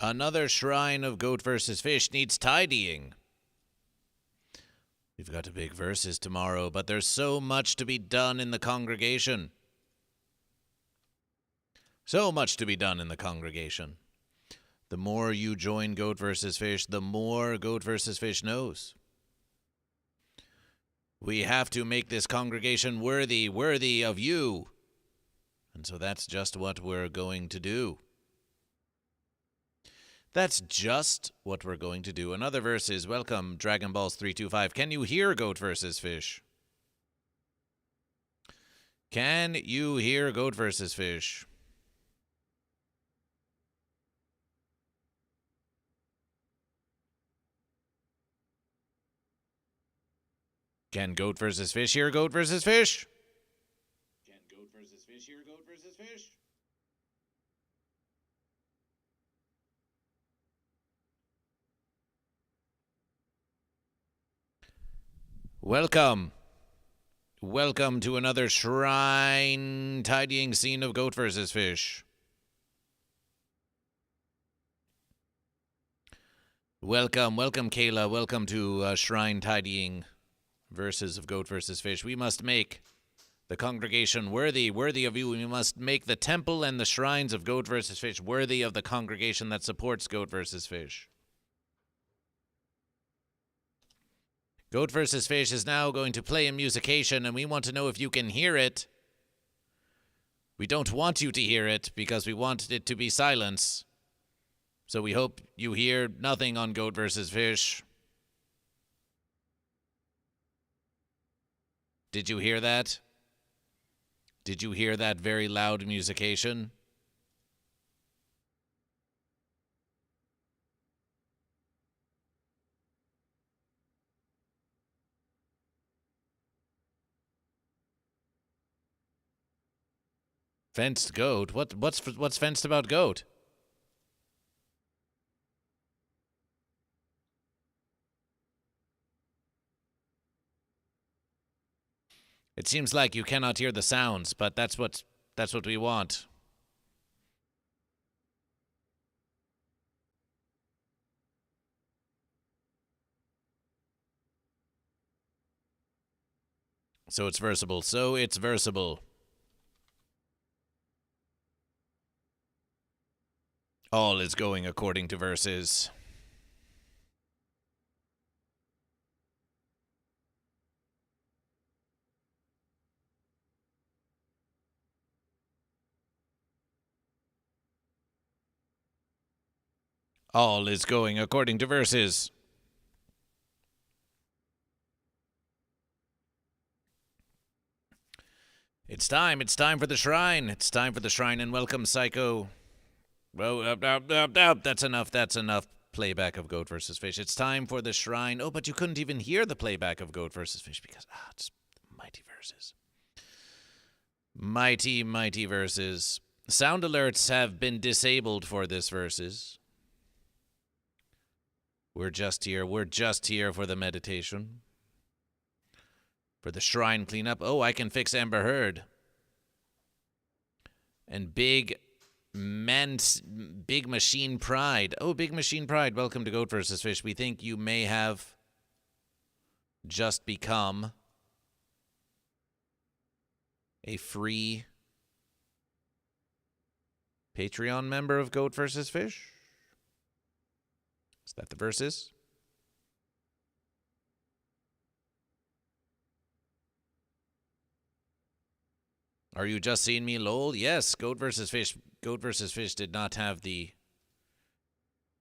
Another shrine of Goat vs. Fish needs tidying. We've got a big verses tomorrow, but there's so much to be done in the congregation. So much to be done in the congregation. The more you join Goat vs. Fish, the more Goat vs. Fish knows. We have to make this congregation worthy of you. And so that's just what we're going to do. That's just what we're going to do. Another verse is, welcome, Dragon Balls 325. Can you hear Goat vs. Fish? Can you hear Goat vs. Fish? Can Goat vs. Fish hear Goat vs. Fish? Can Goat vs. Fish hear Goat vs. Fish? Welcome. Welcome to another shrine tidying scene of Goat vs. Fish. Welcome, Kayla. Welcome to shrine tidying verses of Goat vs. Fish. We must make the congregation worthy of you. We must make the temple and the shrines of Goat vs. Fish worthy of the congregation that supports Goat vs. Fish. Goat vs. Fish is now going to play a musication, and we want to know if you can hear it. We don't want you to hear it because we want it to be silence. So we hope you hear nothing on Goat vs. Fish. Did you hear that? Did you hear that very loud musication? Fenced goat? What's fenced about goat? It seems like you cannot hear the sounds, but that's what we want. So it's versible. All is going according to verses. All is going according to verses. It's time for the shrine. It's time for the shrine, and welcome, Psycho. Oh, that's enough playback of Goat vs. Fish. It's time for the shrine. Oh, but you couldn't even hear the playback of Goat vs. Fish because, it's mighty verses. Mighty verses. Sound alerts have been disabled for this verses. We're just here for the meditation. For the shrine cleanup. Oh, I can fix Amber Heard. And Big Machine Pride. Oh, Big Machine Pride, welcome to Goat vs. Fish. We think you may have just become a free Patreon member of Goat vs. Fish. Is that the verses? Are you just seeing me, lol? Yes, Goat vs. Fish. Goat vs. Fish did not have the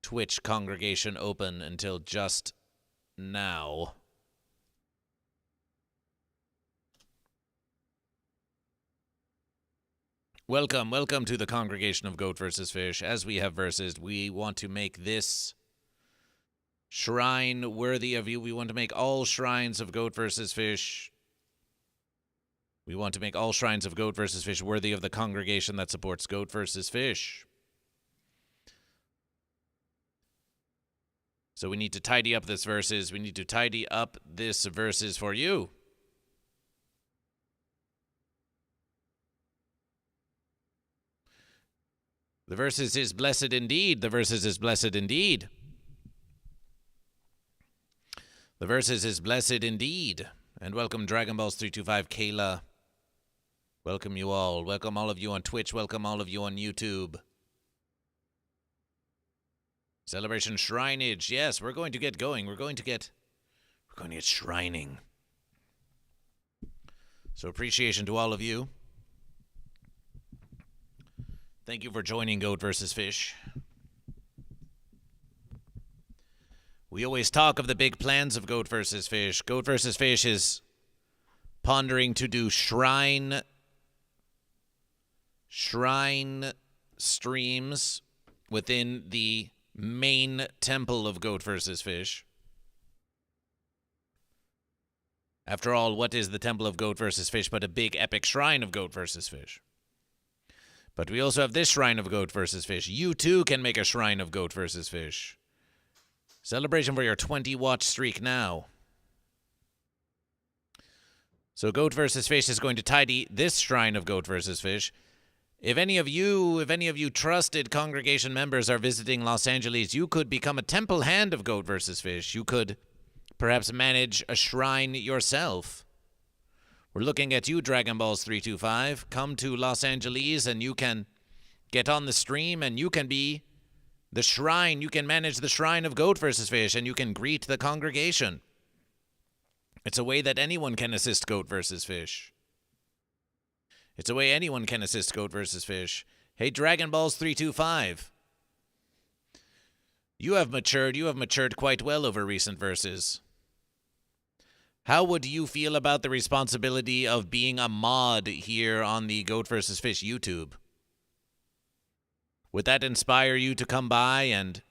Twitch congregation open until just now. Welcome to the congregation of Goat vs. Fish. As we have verses, we want to make this shrine worthy of you. We want to make all shrines of Goat vs. Fish. We want to make all shrines of Goat vs. Fish worthy of the congregation that supports Goat vs. Fish. So we need to tidy up this verses. We need to tidy up this verses for you. The versus is blessed indeed. The versus is blessed indeed. The versus is blessed indeed. And welcome Dragon Balls 325 Kayla. Welcome you all. Welcome all of you on Twitch. Welcome all of you on YouTube. Celebration Shrineage. Yes, we're going to get going. We're going to get shrining. So appreciation to all of you. Thank you for joining GoatVsFish. We always talk of the big plans of GoatVsFish. GoatVsFish is pondering to do shrine streams within the main temple of GoatVsFish. After all, what is the temple of GoatVsFish but a big epic shrine of GoatVsFish? But we also have this shrine of GoatVsFish. You too can make a shrine of GoatVsFish. Celebration for your 20-watch streak now. So GoatVsFish is going to tidy this shrine of GoatVsFish. If any of you trusted congregation members are visiting Los Angeles, you could become a temple hand of GoatVsFish. You could perhaps manage a shrine yourself. We're looking at you, Dragon Balls 325. Come to Los Angeles and you can get on the stream and you can be the shrine. You can manage the shrine of GoatVsFish and you can greet the congregation. It's a way that anyone can assist GoatVsFish. It's a way anyone can assist GoatVsFish. Hey, Dragon Balls 325. You have matured quite well over recent verses. How would you feel about the responsibility of being a mod here on the GoatVsFish YouTube? Would that inspire you to come by and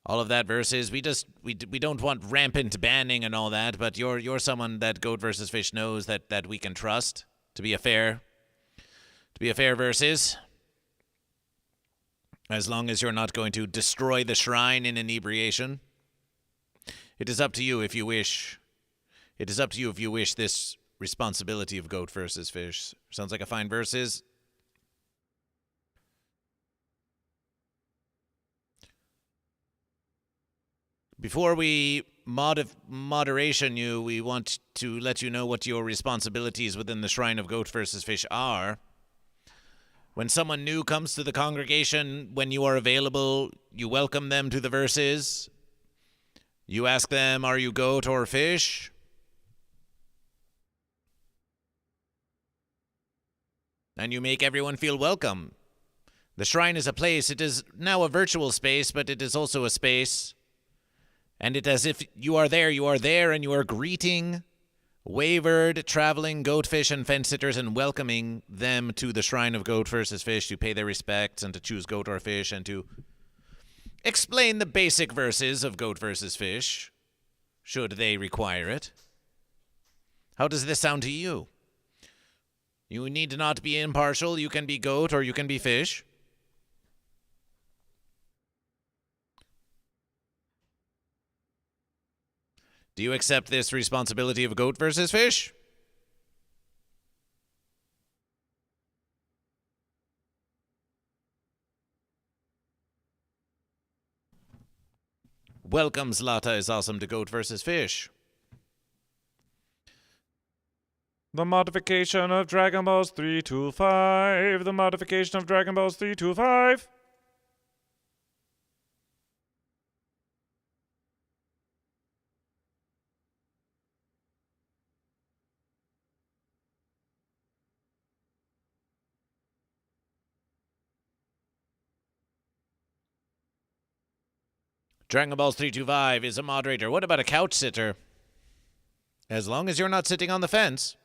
all of that versus? We don't want rampant banning and all that, but you're someone that GoatVsFish knows that we can trust to be a fair versus. As long as you're not going to destroy the shrine in inebriation. It is up to you if you wish. It is up to you if you wish this responsibility of GoatVsFish. Sounds like a fine versus. Before we moderation you, we want to let you know what your responsibilities within the shrine of GoatVsFish are. When someone new comes to the congregation, when you are available, you welcome them to the verses. You ask them, are you goat or fish? And you make everyone feel welcome. The shrine is a place. It is now a virtual space, but it is also a space. And it as if you are there, and you are greeting wayward, traveling goatfish and fence-sitters and welcoming them to the shrine of GoatVsFish to pay their respects and to choose goat or fish and to explain the basic verses of GoatVsFish, should they require it. How does this sound to you? You need not be impartial. You can be goat or you can be fish. Do you accept this responsibility of GoatVsFish? Welcome, Zlata is awesome to GoatVsFish. The modification of Dragon Balls 325. The modification of Dragon Balls 325. Dragon Balls 325 is a moderator. What about a couch sitter? As long as you're not sitting on the fence.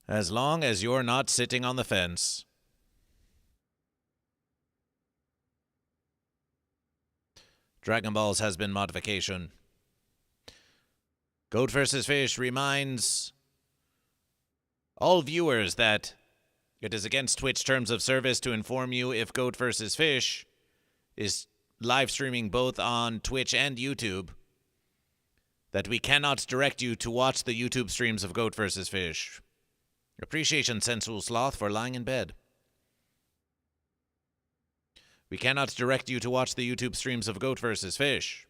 As long as you're not sitting on the fence. Dragon Balls has been modification. GoatVsFish reminds all viewers that it is against Twitch terms of service to inform you if GoatVsFish is live streaming both on Twitch and YouTube, that we cannot direct you to watch the YouTube streams of GoatVsFish. Appreciation, Sensual Sloth, for lying in bed. We cannot direct you to watch the YouTube streams of Goat vs. Fish.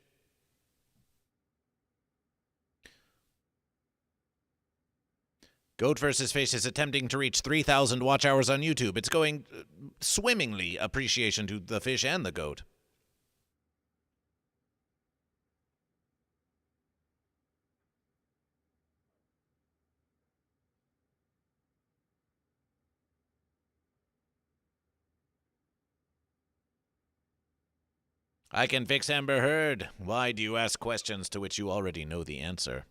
Goat vs. Fish is attempting to reach 3,000 watch hours on YouTube. It's going swimmingly. Appreciation to the fish and the goat. I can fix Amber Heard. Why do you ask questions to which you already know the answer?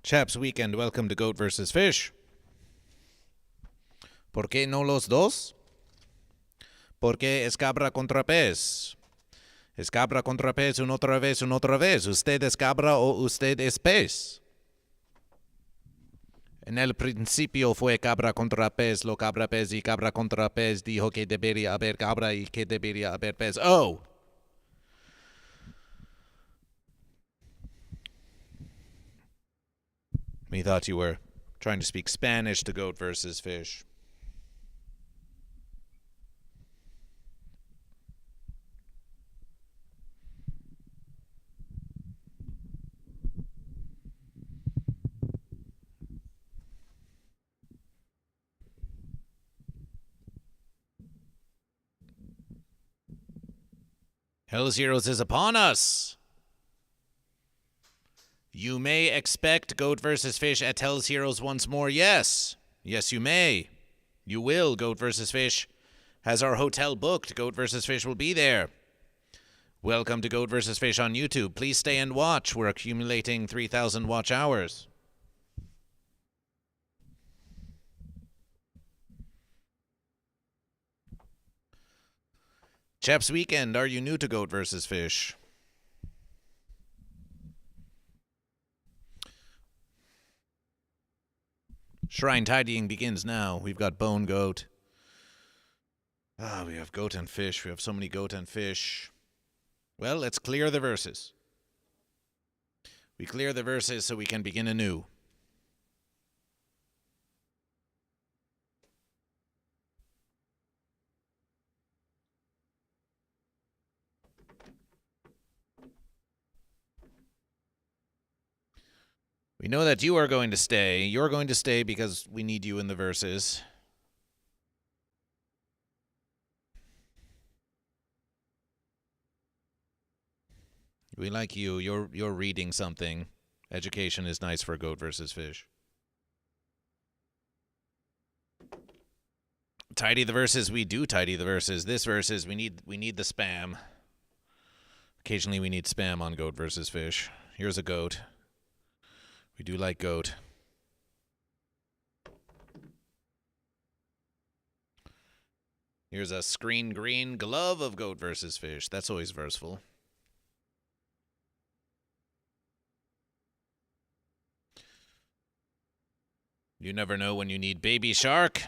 Chaps Weekend, welcome to Goat vs. Fish. ¿Por qué no los dos? Porque es cabra contra pez. Es cabra contra pez una otra vez, una otra vez. ¿Usted es cabra o usted es pez? En el principio fue cabra contra pez, lo cabra pez y cabra contra pez dijo que debería haber cabra y que debería haber pez. Oh! We thought you were trying to speak Spanish to Goat vs. Fish. Hell's Heroes is upon us. You may expect Goat vs. Fish at Hell's Heroes once more. Yes. Yes, you may. You will. Goat vs. Fish has our hotel booked. Goat vs. Fish will be there. Welcome to Goat vs. Fish on YouTube. Please stay and watch. We're accumulating 3,000 watch hours. Chaps Weekend, are you new to Goat vs. Fish? Shrine tidying begins now. We've got bone goat. We have goat and fish. We have so many goat and fish. Well, let's clear the verses. We clear the verses so we can begin anew. We know that you are going to stay. You're going to stay because we need you in the verses. We like you. You're reading something. Education is nice for Goat vs. Fish. Tidy the verses. We do tidy the verses. This verses we need the spam. Occasionally we need spam on Goat vs. Fish. Here's a goat. We do like goat. Here's a screen green glove of Goat vs. Fish. That's always versatile. You never know when you need baby shark.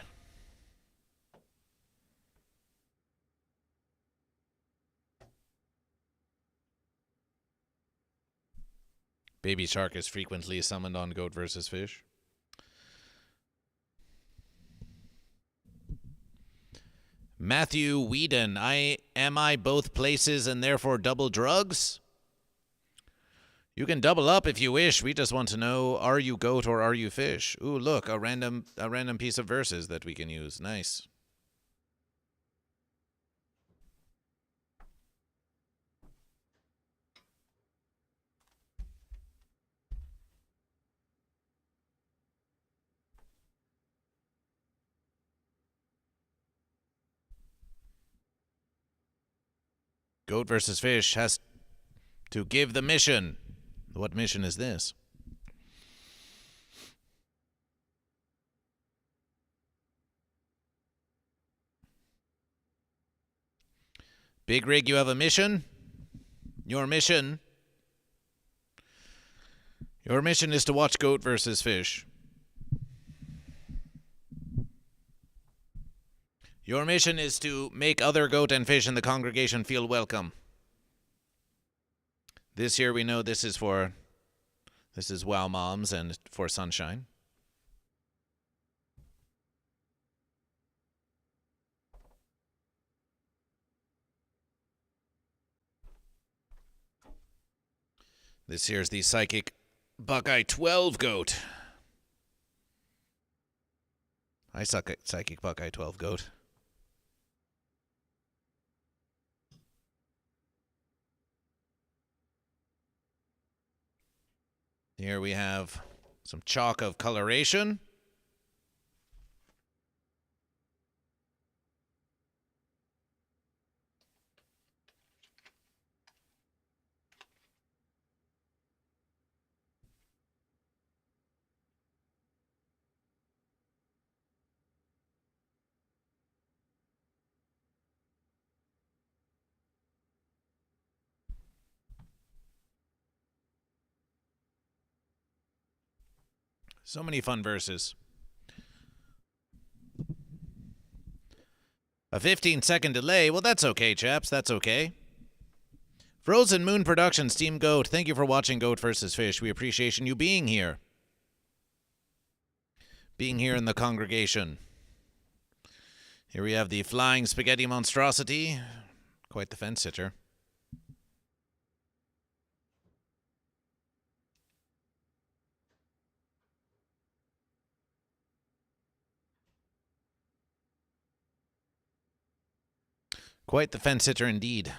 Baby shark is frequently summoned on Goat vs. Fish. Matthew Whedon, am I both places and therefore double drugs? You can double up if you wish. We just want to know, are you goat or are you fish? Ooh, look, a random piece of verses that we can use. Nice. Goat versus Fish has to give the mission. What mission is this? Big Rig, you have a mission? Your mission is to watch Goat versus Fish. Your mission is to make other goat and fish in the congregation feel welcome. This year we know this is Wow Moms and for Sunshine. This here's the Psychic Buckeye 12 goat. I suck at Psychic Buckeye 12 goat. Here we have some chalk of coloration. So many fun verses. A 15-second delay. Well, that's okay, chaps. That's okay. Frozen Moon Productions, Team Goat. Thank you for watching Goat vs. Fish. We appreciate you being here. Being here in the congregation. Here we have the Flying Spaghetti Monstrosity. Quite the fence sitter. Quite the fence sitter indeed.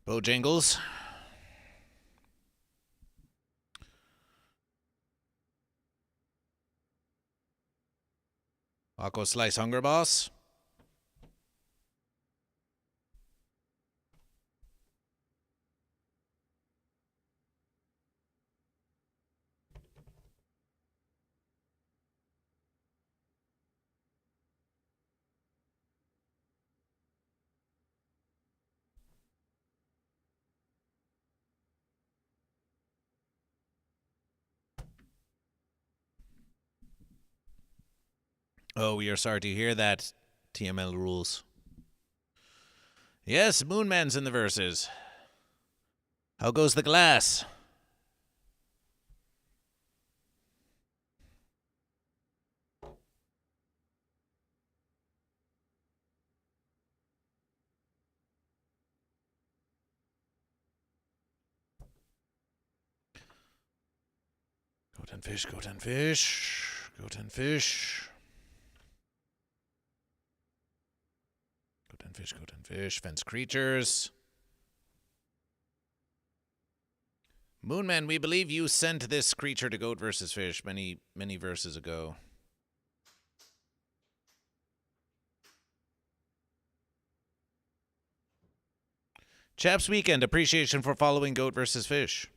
Bojangles. Aqua Slice Hunger Boss. Oh, we are sorry to hear that, TML rules. Yes, Moonman's in the verses. How goes the glass? Goat and fish, goat and fish, goat and fish. Goat and fish, goat and fish, fence creatures. Moonman, we believe you sent this creature to Goat vs. Fish many verses ago. Chaps Weekend, appreciation for following Goat vs. Fish.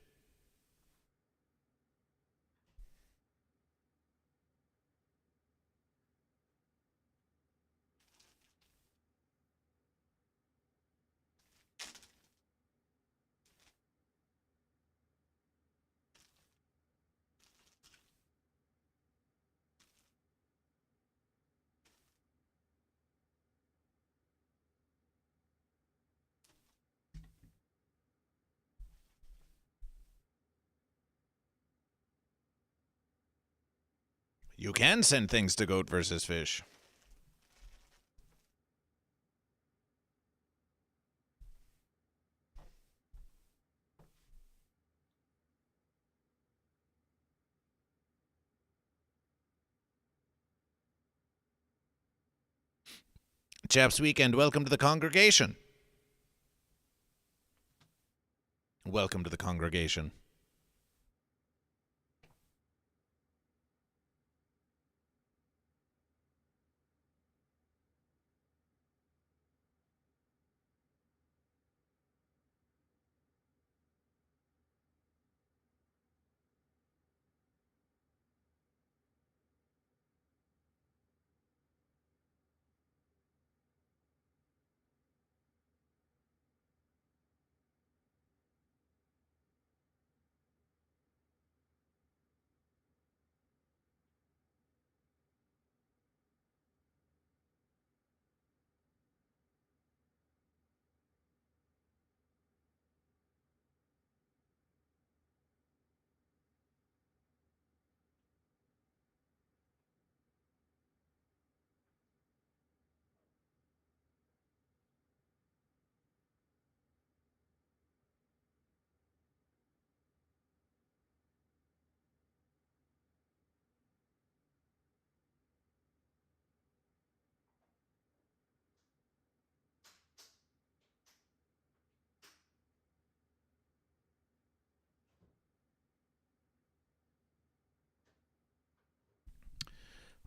You can send things to Goat vs. Fish. Chaps Weekend, welcome to the congregation. Welcome to the congregation.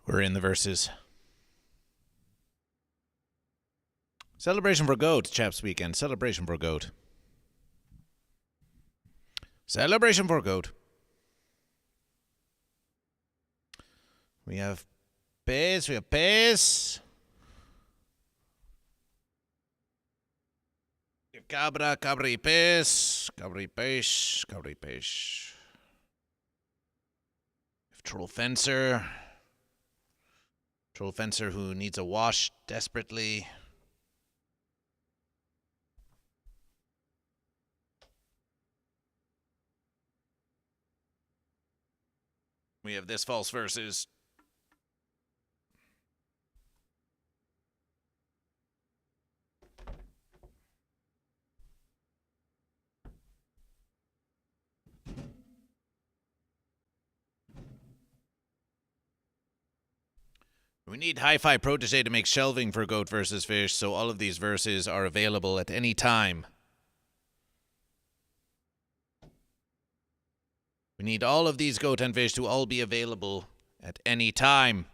We're in the verses. Celebration for Goat, Chaps Weekend. Celebration for Goat. Celebration for Goat. We have Pez, we have Pez. We have Cabra, Cabri Pez, Cabri Peix, Cabri Peix. We have Troll Fencer. Troll Fencer who needs a wash desperately. We have this false versus. We need Hi-Fi Protege to make shelving for Goat vs. Fish, so all of these verses are available at any time. We need all of these Goat and Fish to all be available at any time.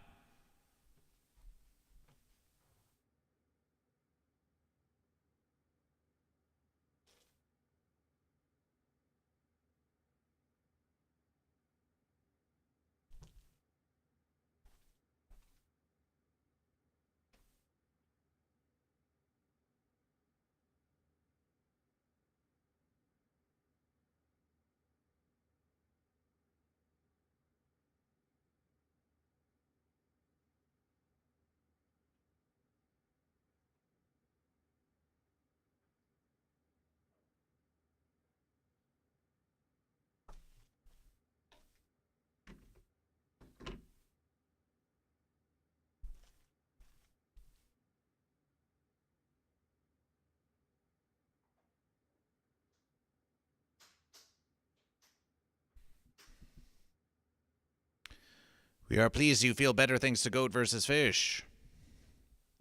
We are pleased you feel better thanks to Goat vs. Fish.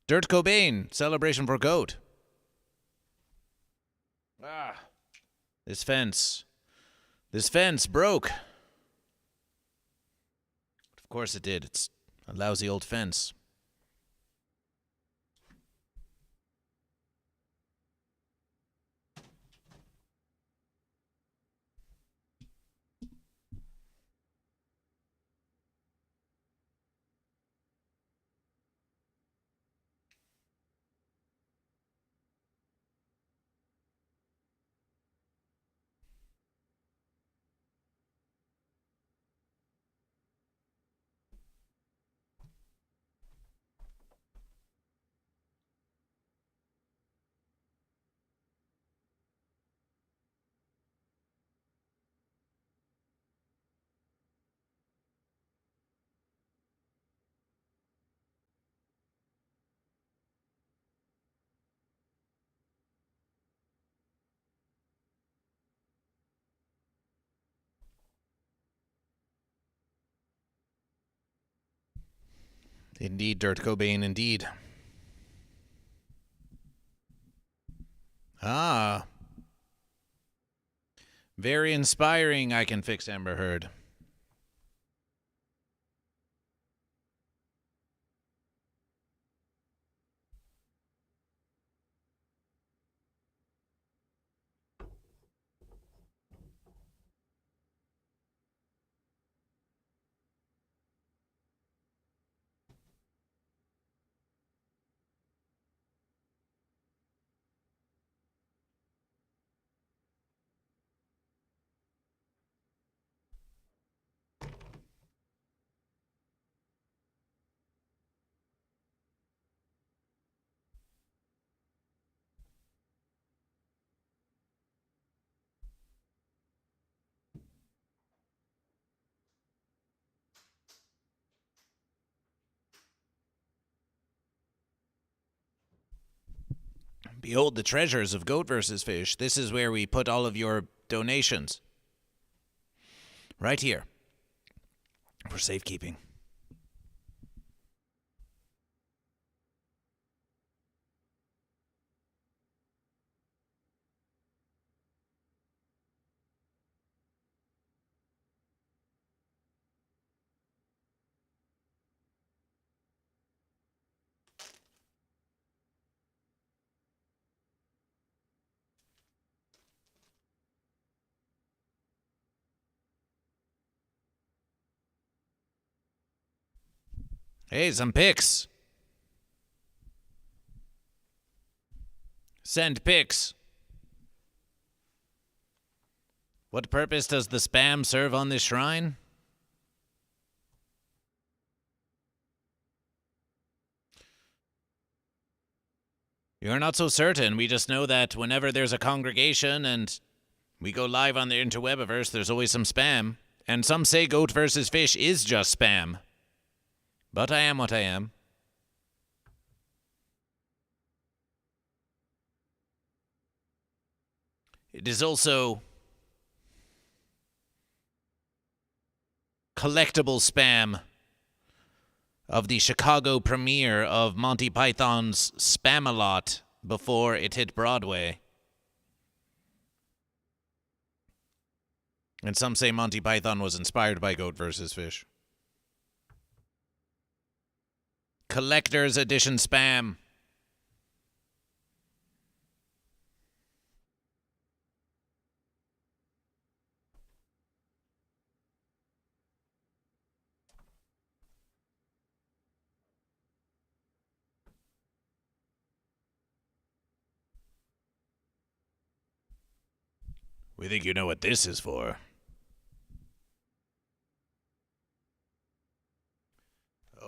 Dirt Cobain, celebration for Goat. This fence. This fence broke. Of course it did. It's a lousy old fence. Indeed, Dirt Cobain, indeed. Ah. Very inspiring. I can fix Amber Heard. Behold the treasures of GoatVsFish. This is where we put all of your donations. Right here. For safekeeping. Hey, some pics. Send pics. What purpose does the spam serve on this shrine? You're not so certain. We just know that whenever there's a congregation and we go live on the interwebiverse, there's always some spam. And some say GoatVsFish is just spam. But I am what I am. It is also collectible spam of the Chicago premiere of Monty Python's Spam-A-Lot before it hit Broadway. And some say Monty Python was inspired by GoatVsFish. Collector's edition spam. We think you know what this is for.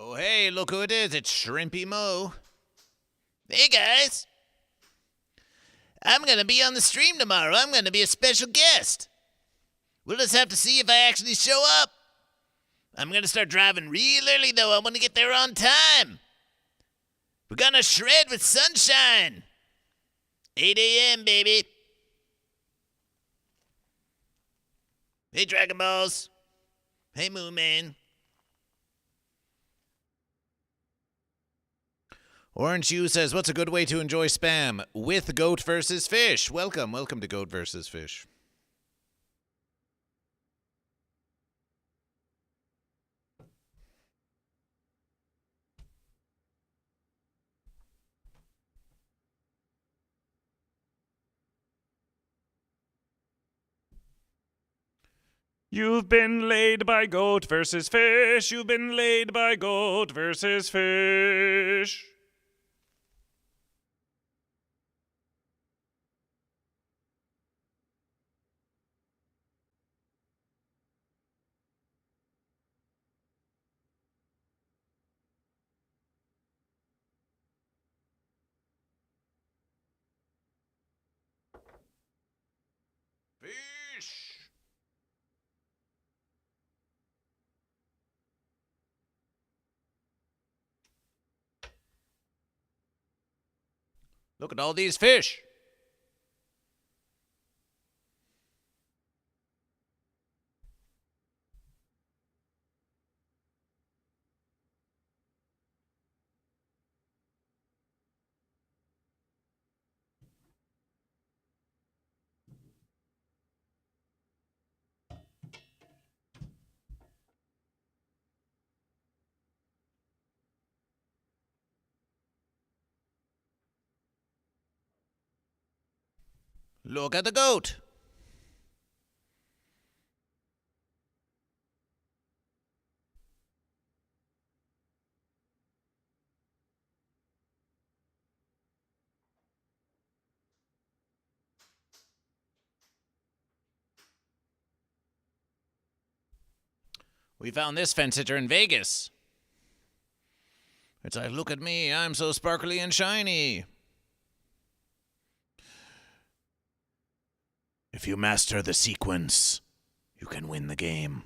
Oh, hey, look who it is. It's Shrimpy Mo. Hey, guys. I'm going to be on the stream tomorrow. I'm going to be a special guest. We'll just have to see if I actually show up. I'm going to start driving real early, though. I want to get there on time. We're going to shred with sunshine. 8 a.m., baby. Hey, Dragon Balls. Hey, Moon Man. Orange Hue says, what's a good way to enjoy spam? With GoatVsFish. Welcome to GoatVsFish. You've been laid by GoatVsFish. You've been laid by GoatVsFish. Fish. Look at all these fish. Look at the goat. We found this fence sitter in Vegas. It's like, look at me, I'm so sparkly and shiny. If you master the sequence, you can win the game.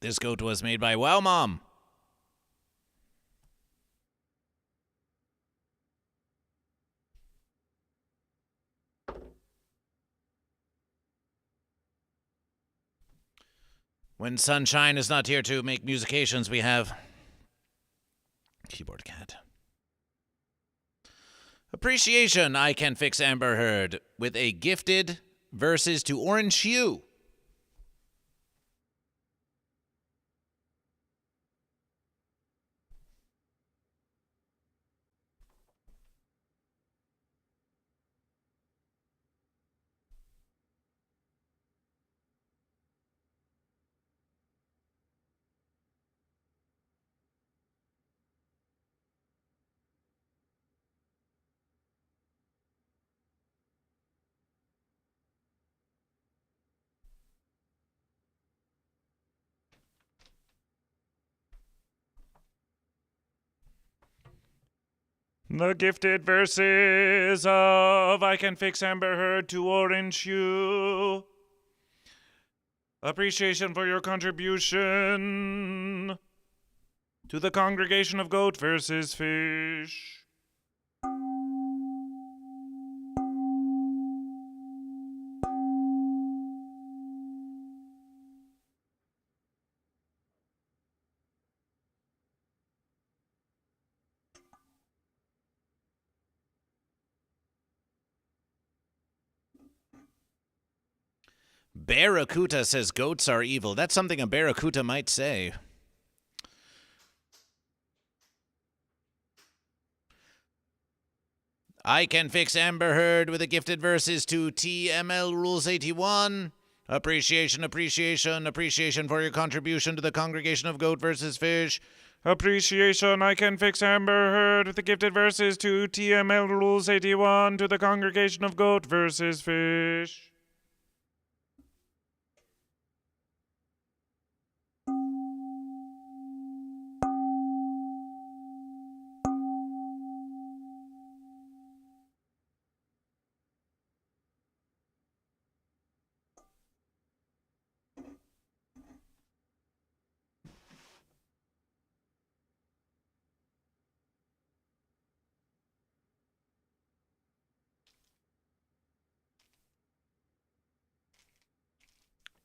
This goat was made by Wow Mom. When Sunshine is not here to make musications, we have Keyboard Cat. Appreciation, I Can Fix Amber Heard with a gifted verses to Orange Hue. The gifted verses of I Can Fix Amber Heard to Orange Hue. Appreciation for your contribution to the congregation of Goat vs. Fish. Barracuda says goats are evil. That's something a barracuda might say. I Can Fix Amber Heard with a gifted verses to TML Rules 81. Appreciation for your contribution to the congregation of Goat vs. Fish. Appreciation, I Can Fix Amber Heard with the gifted verses to TML Rules 81 to the congregation of Goat vs. Fish.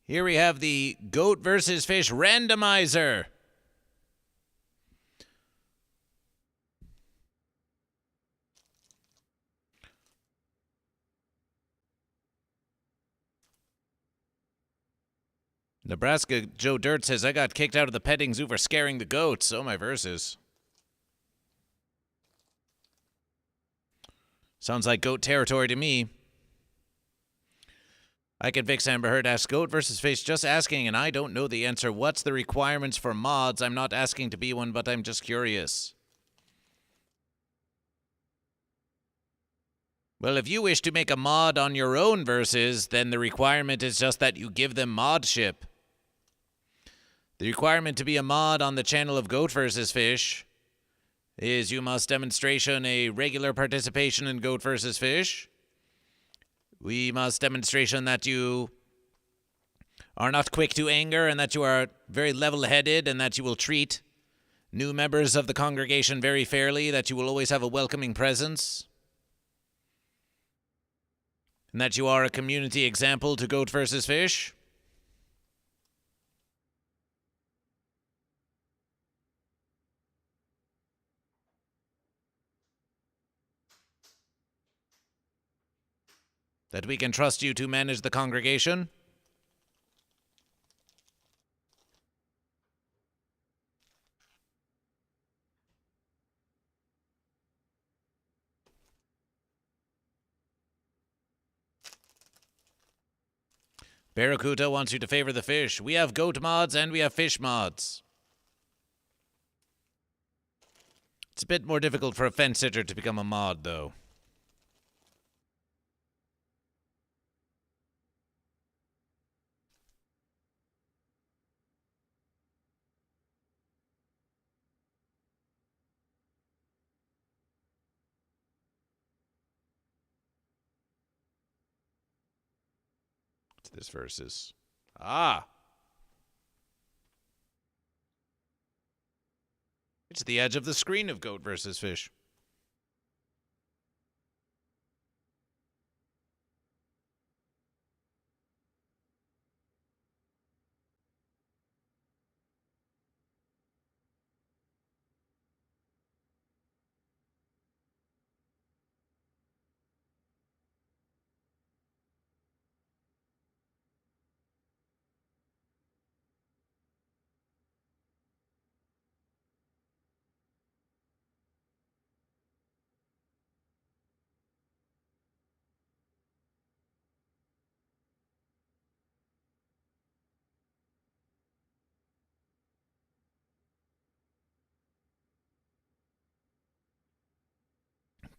Here we have the Goat vs. Fish randomizer. Nebraska Joe Dirt says, I got kicked out of the petting zoo for scaring the goats. Oh, my verses. Sounds like goat territory to me. I Can Fix Amber Heard asks, Goat vs. Fish, just asking, and I don't know the answer. What's the requirements for mods? I'm not asking to be one, but I'm just curious. Well, if you wish to make a mod on your own verses, then the requirement is just that you give them modship. The requirement to be a mod on the channel of Goat vs. Fish is you must demonstration a regular participation in Goat vs. Fish. We must demonstration that you are not quick to anger and that you are very level-headed and that you will treat new members of the congregation very fairly, that you will always have a welcoming presence, and that you are a community example to Goat vs. Fish. That we can trust you to manage the congregation. Barracuda wants you to favor the fish. We have goat mods and we have fish mods. It's a bit more difficult for a fence sitter to become a mod, though. This verse is... It's the edge of the screen of Goat vs. Fish.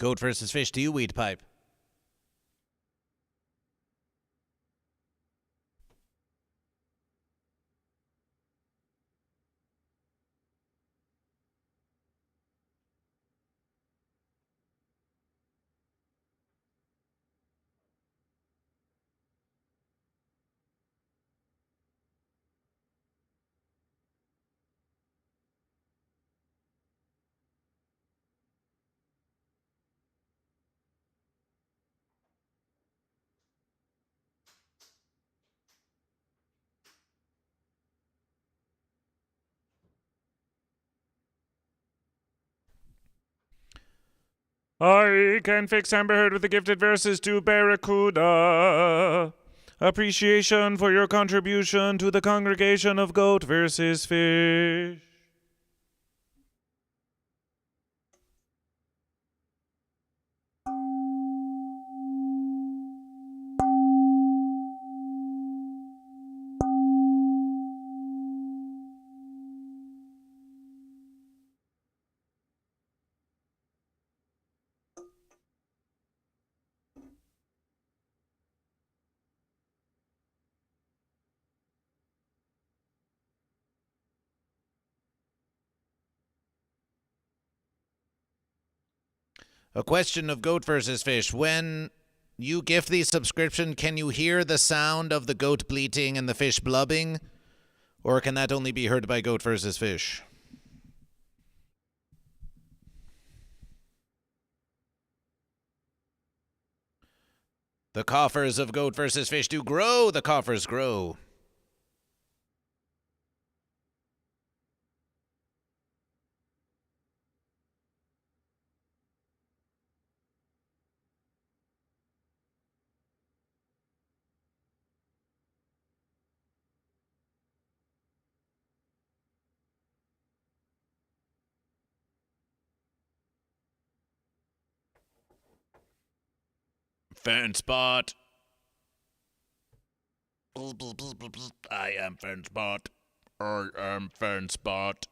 Goat vs. Fish, do you weed pipe? I can fix Amber Heard with the gifted verses to Barracuda. Appreciation for your contribution to the congregation of Goat vs. Fish. A question of Goat vs. Fish. When you gift the subscription, can you hear the sound of the goat bleating and the fish blubbing? Or can that only be heard by Goat vs. Fish? The coffers of Goat vs. Fish do grow. The coffers grow. Fern Spot. I am Fern Spot. I am Fern Spot.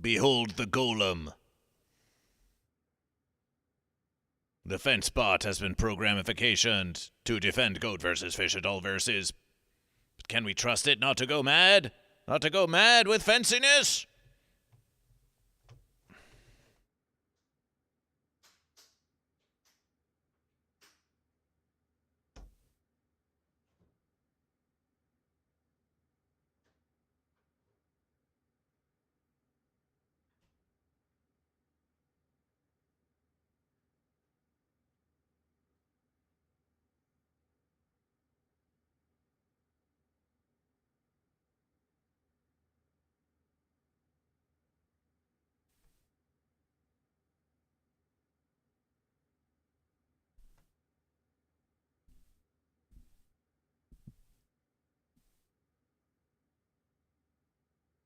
Behold the golem. The fence bot has been programificationed to defend Goat vs. Fish at all verses. But can we trust it not to go mad? Not to go mad with fenciness?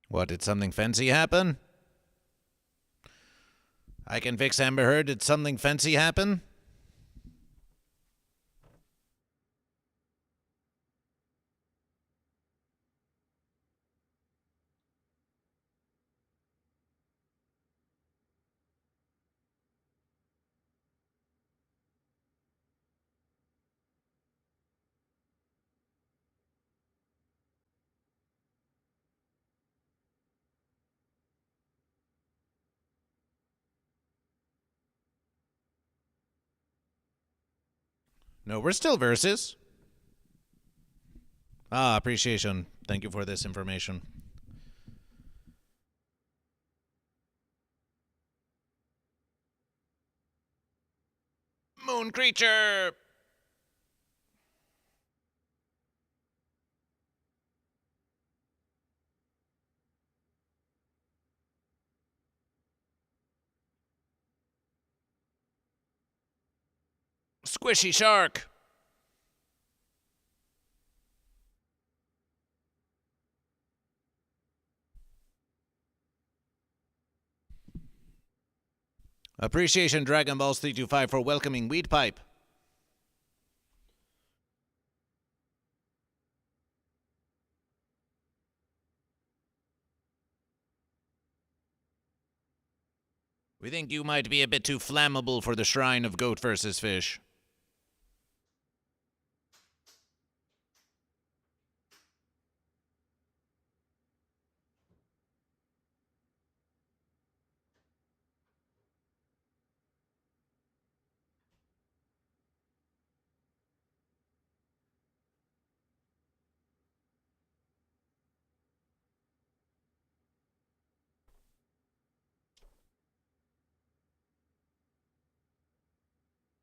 What, did something fancy happen? I can fix Amber Heard. Did something fancy happen? No, we're still versus. Appreciation. Thank you for this information. Moon creature! Squishy shark! Appreciation, Dragon Balls 325, for welcoming Weed Pipe. We think you might be a bit too flammable for the shrine of Goat versus Fish.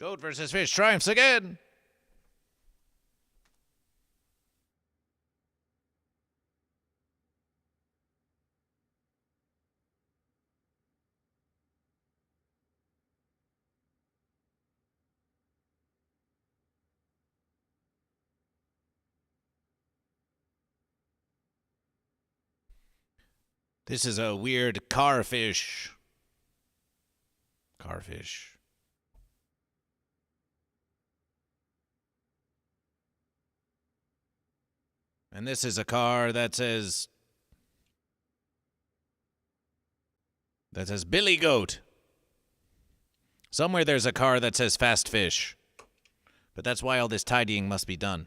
Goat versus Fish triumphs again! This is a weird carfish. Carfish. And this is a car that says Billy Goat. Somewhere there's a car that says Fast Fish. But that's why all this tidying must be done.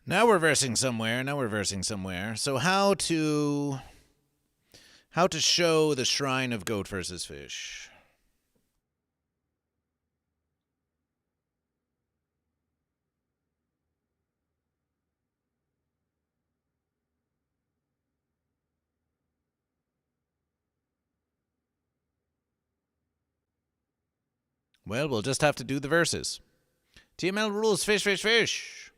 Now we're versing somewhere. So how to show the shrine of Goat versus Fish? Well, we'll just have to do the verses. TML rules, fish, fish, fish.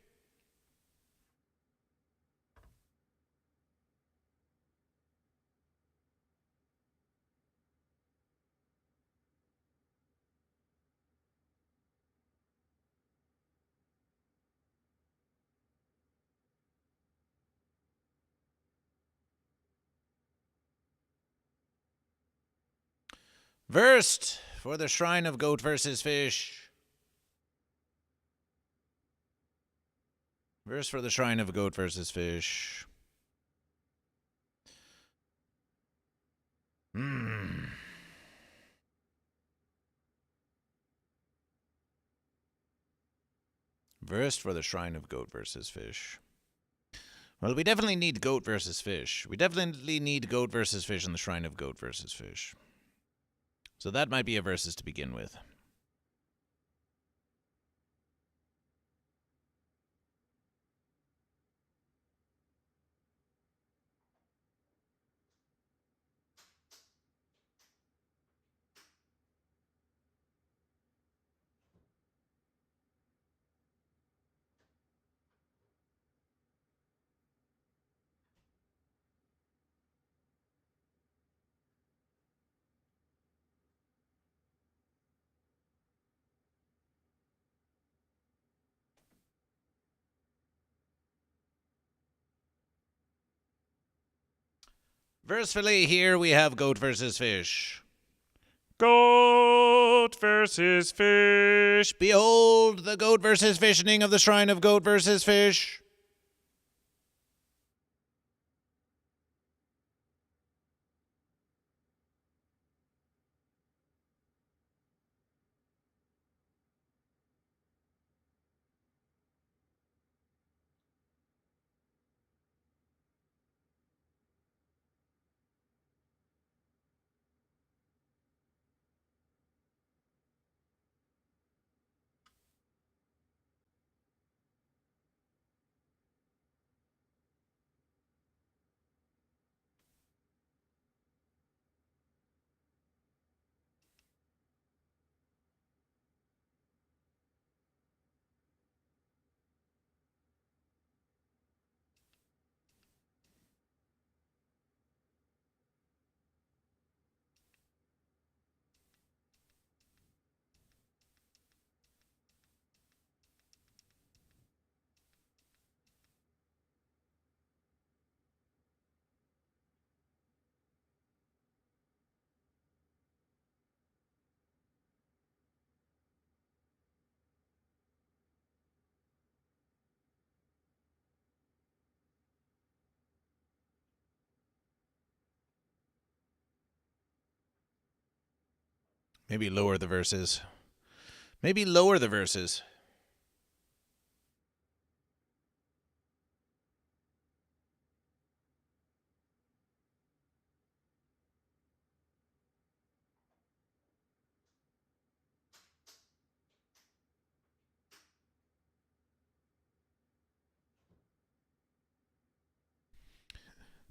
Versed for the shrine of goat versus fish. Verse for the shrine of goat versus fish. Versed for the shrine of goat versus fish. Well, we definitely need goat versus fish. We definitely need goat versus fish in the shrine of goat versus fish. So that might be a versus to begin with. Versefully, here we have goat versus fish. Goat versus fish. Behold the goat versus fishing of the shrine of goat versus fish. Maybe lower the verses. Maybe lower the verses.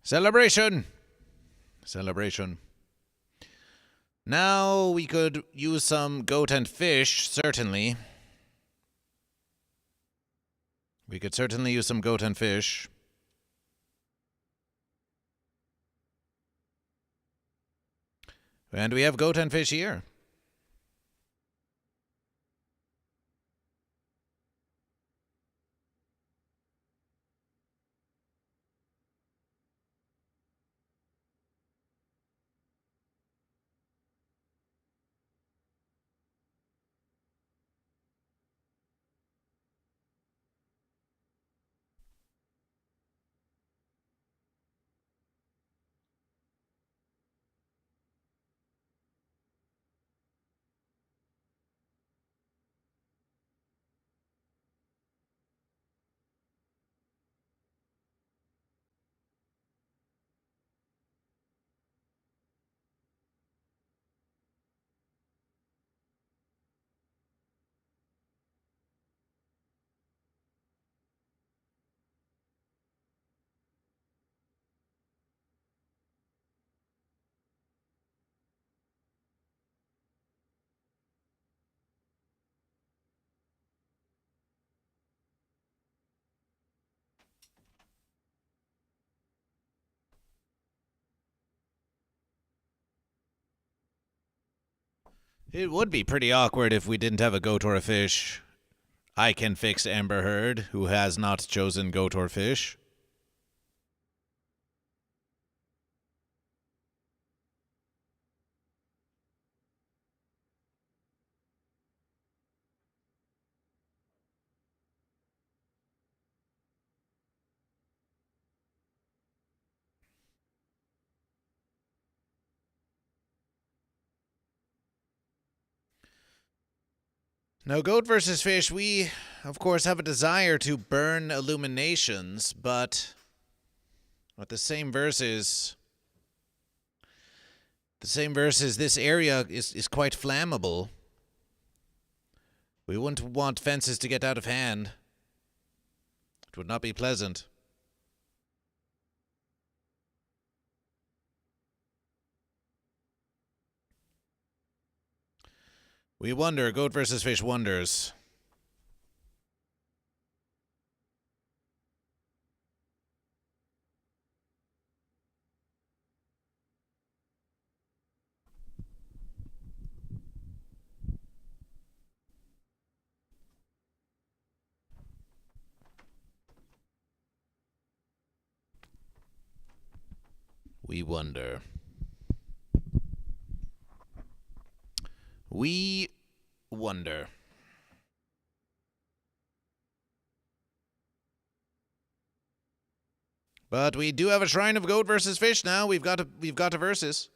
Celebration. Celebration. Now we could use some goat and fish, certainly. We could certainly use some goat and fish. And we have goat and fish here. It would be pretty awkward if we didn't have a goat or a fish. I can fix Amber Heard, who has not chosen goat or fish. Now, goat versus fish, we, of course, have a desire to burn illuminations, but with the same verses, this area is quite flammable. We wouldn't want fences to get out of hand. It would not be pleasant. We wonder, goat versus fish wonders. We wonder. We wonder. But we do have a shrine of goat versus fish now. We've got a versus.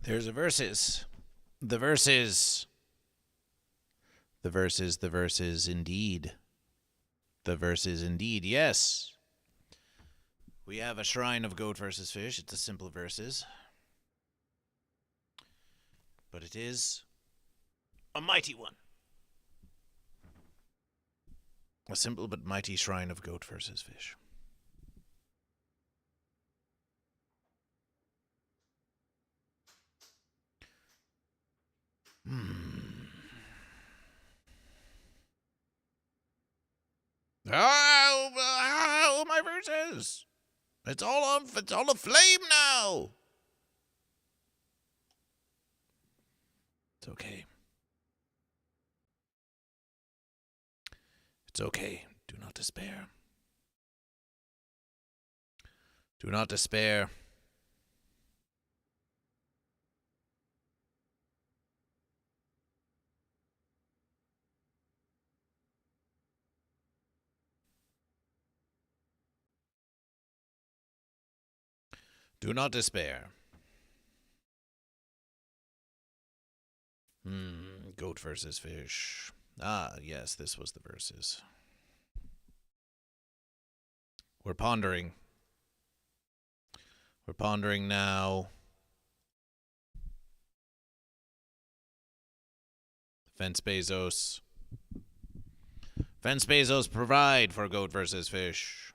There's a verses. The verses. The verses indeed. The verses indeed, yes. We have a shrine of goat versus fish. It's a simple verses. But it is a mighty one. A simple but mighty shrine of goat versus fish. Oh, my verses! It's all aflame now. It's okay. It's okay. Do not despair. Do not despair. Do not despair. Goat versus fish. Ah, yes, this was the verses. We're pondering. We're pondering now. Fence Bezos. Fence Bezos provide for goat versus fish.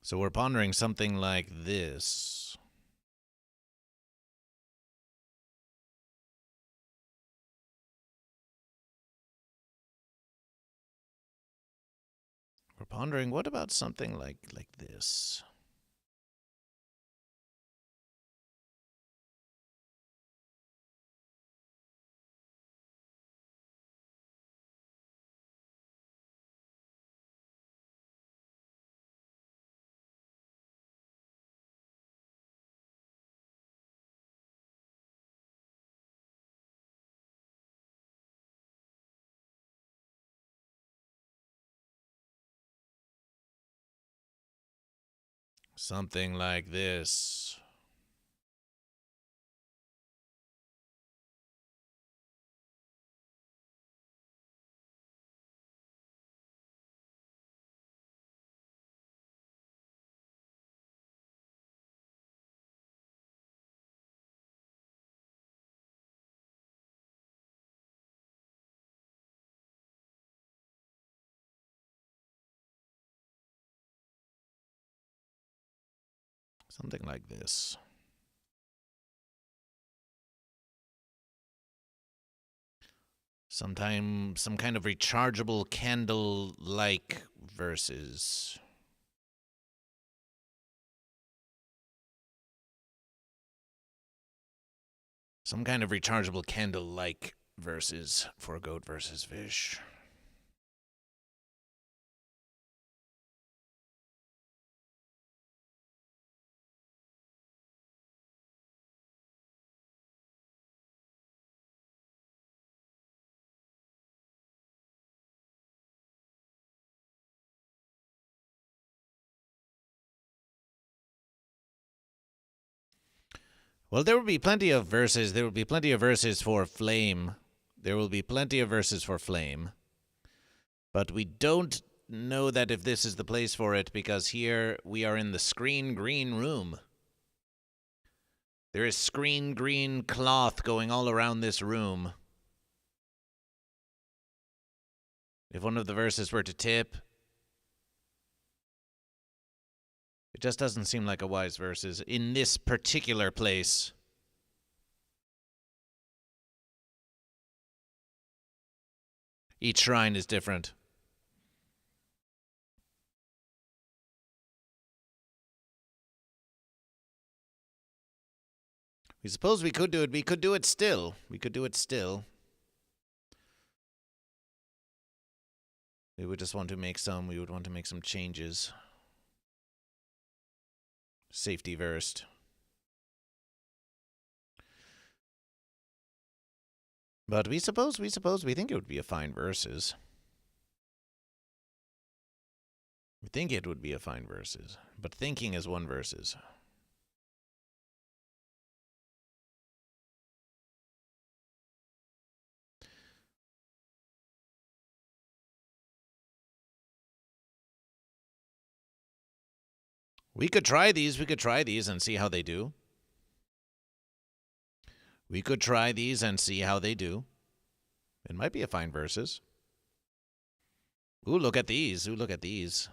So we're pondering something like this. We're pondering, what about something like this? Something like this. Something like this. Some kind of rechargeable candle-like verses. Some kind of rechargeable candle-like verses for goat versus fish. Well, there will be plenty of verses. There will be plenty of verses for flame. There will be plenty of verses for flame. But we don't know that if this is the place for it, because here we are in the screen green room. There is screen green cloth going all around this room. If one of the verses were to tip, It just doesn't seem like a wise versus in this particular place. Each shrine is different. We suppose we could do it. We could do it still. We could do it still. We would just want to make some. We would want to make some changes. Safety versed. But we think it would be a fine versus. We think it would be a fine versus. But thinking is one versus. We could try these. We could try these and see how they do. We could try these and see how they do. It might be a fine versus. Ooh, look at these. Ooh, look at these.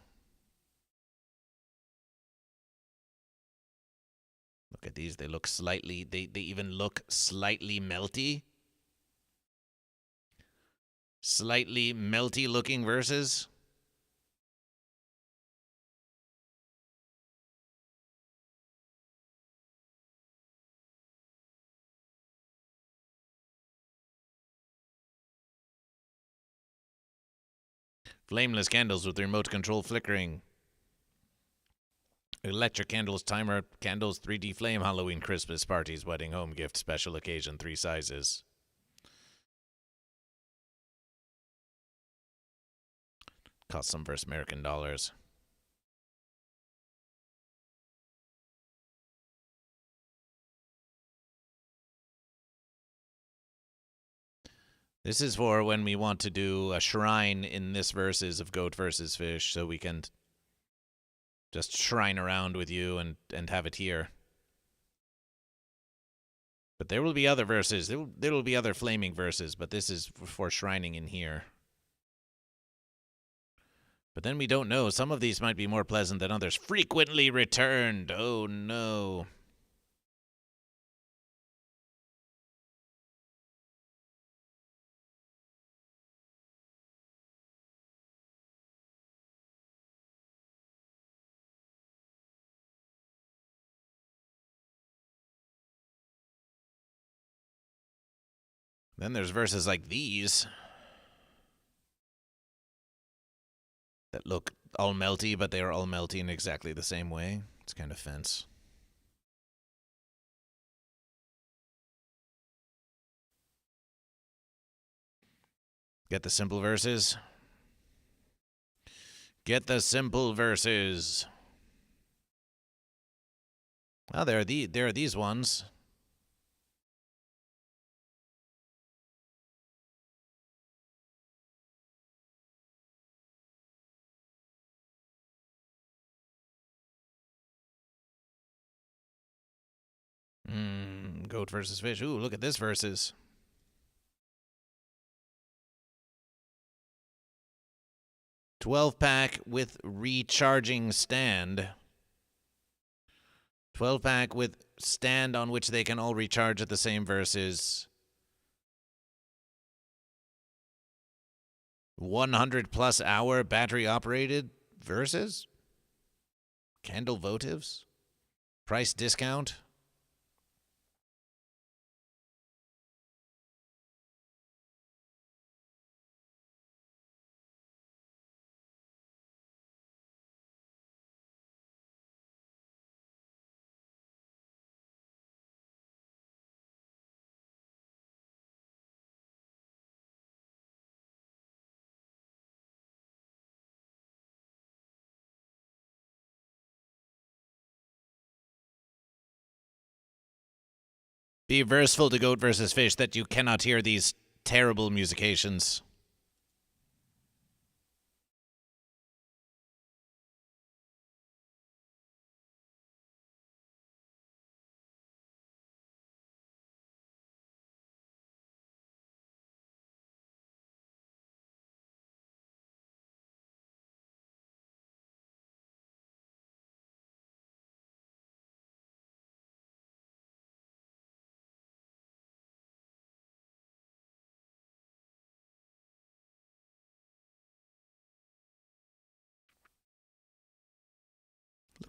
Look at these. They look slightly, they even look slightly melty. Slightly melty looking verses. Flameless candles with remote control flickering. Electric candles, timer candles, 3D flame, Halloween, Christmas parties, wedding, home gift, special occasion, 3 sizes. Cost some versus American dollars. This is for when we want to do a shrine in this versus of Goat versus Fish, so we can just shrine around with you and have it here. But there will be other verses. There will be other flaming verses, but this is for shrining in here. But then we don't know. Some of these might be more pleasant than others. Frequently returned. Oh, no. Then there's verses like these that look all melty, but they are all melty in exactly the same way. It's kind of fence. Get the simple verses. Get the simple verses. Oh, there are these ones. Goat versus fish. Ooh, look at this versus. 12-pack with recharging stand. 12-pack with stand on which they can all recharge at the same versus. 100+ hour battery operated versus. Candle votives. Price discount. Be verseful to Goat versus Fish that you cannot hear these terrible musications.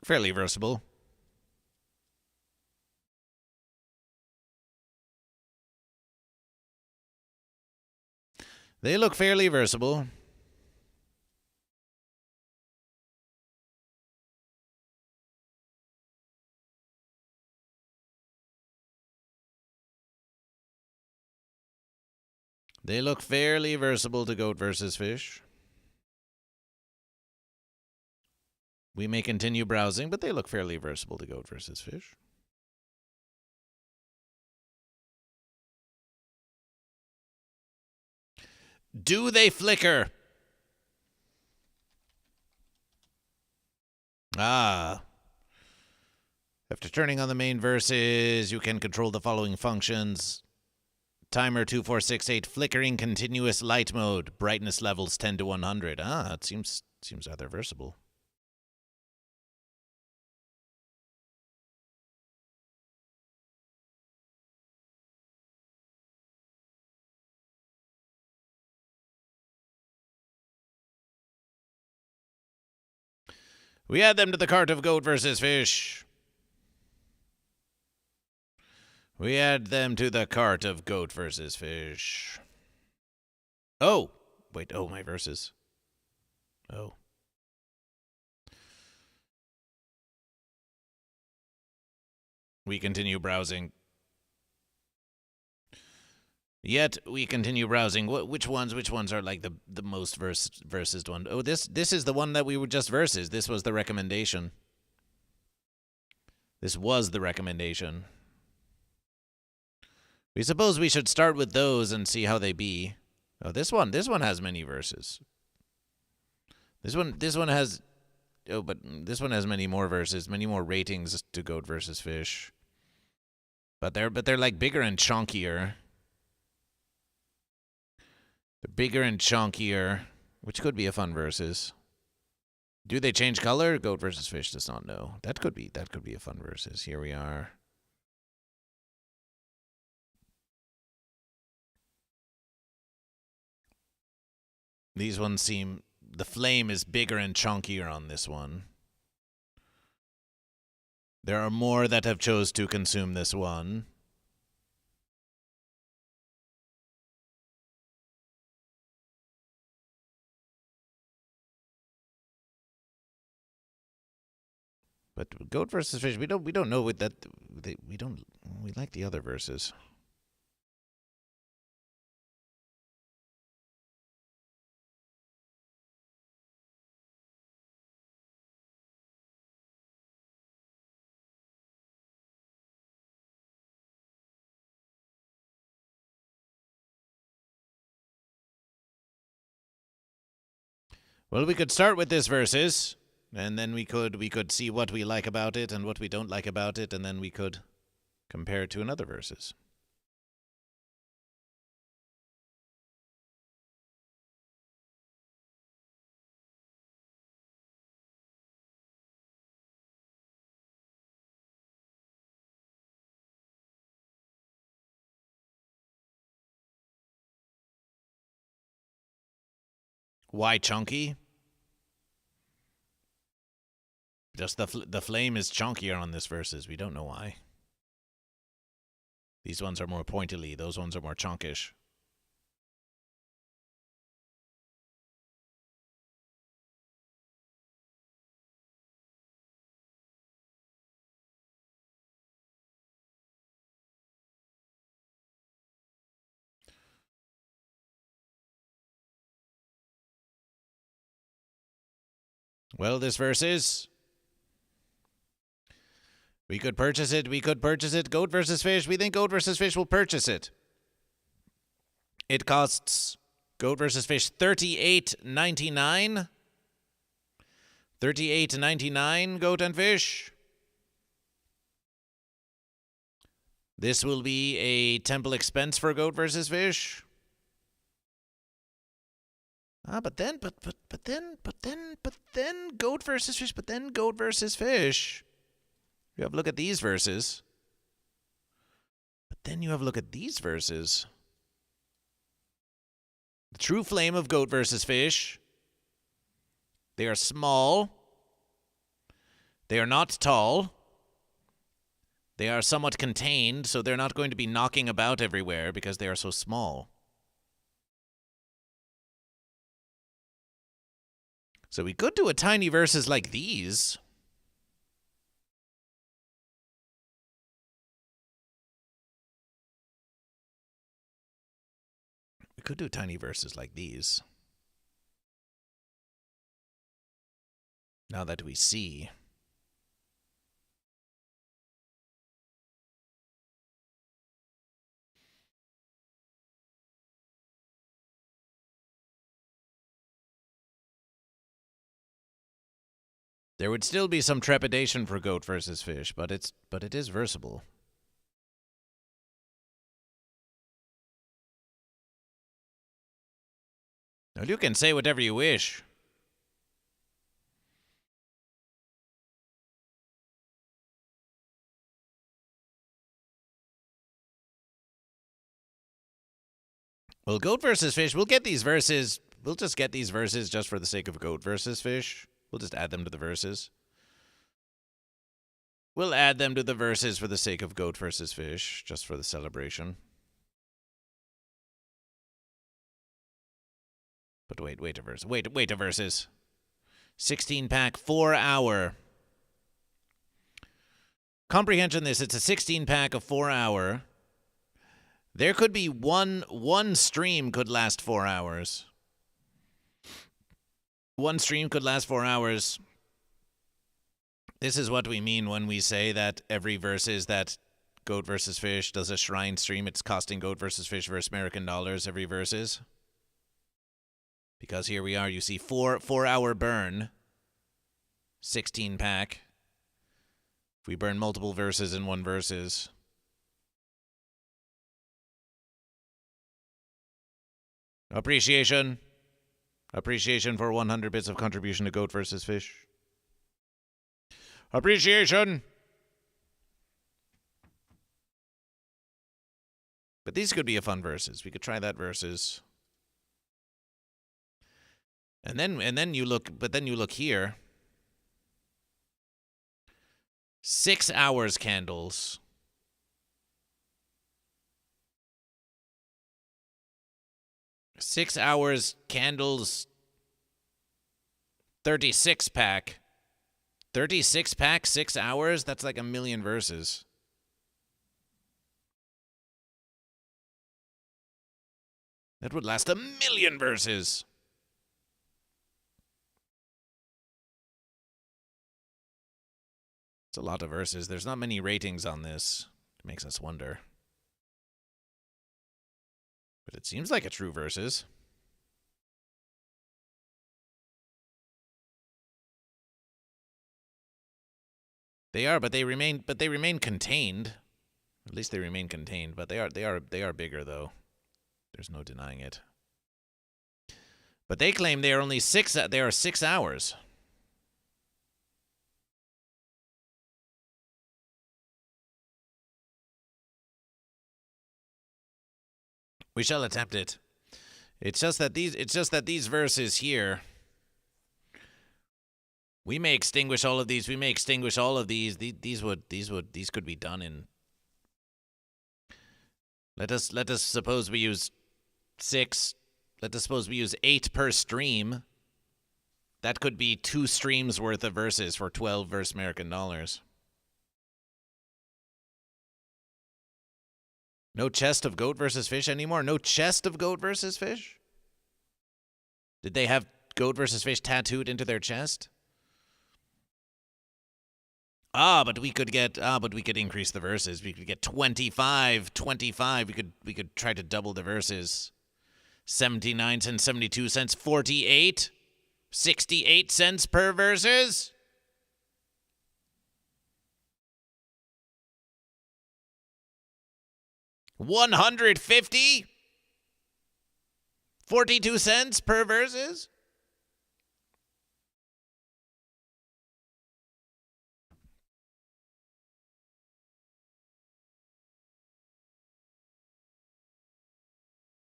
Fairly versatile. They look fairly versatile. They look fairly versatile to Goat versus Fish. We may continue browsing, but they look fairly versatile to Goat versus Fish. Do they flicker? Ah. After turning on the main verses, you can control the following functions. Timer 2468, flickering continuous light mode, brightness levels 10 to 100. Ah, it seems rather versatile. We add them to the cart of Goat versus Fish. We add them to the cart of Goat versus Fish. Oh, wait, oh, my verses. Oh. We continue browsing. Yet we continue browsing. Which ones are like the most versus one? Oh, this is the one that we were just versus. This was the recommendation. This was the recommendation. We suppose we should start with those and see how they be. Oh, this one has many verses. This one has. Oh, but this one has many more verses, many more ratings to Goat versus Fish. But they're like bigger and chunkier. They're bigger and chunkier, which could be a fun versus. Do they change color? Goat versus Fish does not know. That could be a fun versus. Here we are. These ones seem... The flame is bigger and chunkier on this one. There are more that have chose to consume this one. But Goat versus Fish, we don't know with that. We like the other verses. Well, we could start with this versus, and then we could see what we like about it and what we don't like about it, and then we could compare it to another versus. Why chunky? Just the flame is chunkier on this versus. We don't know why. These ones are more pointily. Those ones are more chunkish. Well, this versus... We could purchase it. Goat versus Fish. We think Goat versus Fish will purchase it. It costs Goat versus Fish $38.99. $38.99, Goat and Fish. This will be a temple expense for Goat versus Fish. But then Goat versus Fish. But then Goat versus Fish. You have a look at these verses. But then you have a look at these verses. The true flame of Goat versus Fish. They are small. They are not tall. They are somewhat contained, so they're not going to be knocking about everywhere because they are so small. So we could do a tiny verses like these. We could do tiny verses like these. Now that we see. There would still be some trepidation for goat versus fish, but it is versatile. Well, you can say whatever you wish. Well, goat versus fish, we'll get these verses. We'll just get these verses just for the sake of goat versus fish. We'll just add them to the verses. We'll add them to the verses for the sake of goat versus fish, just for the celebration. But wait a verse. Wait a verses. 16-pack, 4-hour. Comprehension this, it's a 16-pack of 4-hour. There could be one stream could last 4 hours. One stream could last 4 hours. This is what we mean when we say that every versus that Goat versus Fish does a shrine stream. It's costing Goat versus Fish versus American dollars every versus. Because here we are, you see 4-hour burn. 16-pack. If we burn multiple verses in one versus. Appreciation. Appreciation for 100 bits of contribution to Goat versus Fish. Appreciation. But these could be a fun verses. We could try that verses. And then you look here. 6 hours candles. 6 hours candles. 36-pack. 36-pack, 6 hours? That's like 1 million verses. That would last 1 million verses. It's a lot of verses. There's not many ratings on this. It makes us wonder. But it seems like a true verses. They are, but they remain contained. At least they remain contained, but they are bigger though. There's no denying it. But they claim they are only 6 hours. We shall attempt it. It's just that these verses here, we may extinguish all of these. We may extinguish all of these. These could be done in. Let us suppose we use 6. Let us suppose we use 8 per stream. That could be 2 streams worth of verses for 12 verse American dollars. No chest of Goat versus Fish anymore? No chest of Goat versus Fish? Did they have Goat versus Fish tattooed into their chest? But we could increase the verses. We could get 25. We could try to double the verses. 79 cents, 72 cents, 48. 68 cents per verses. $150? 42 cents per verses?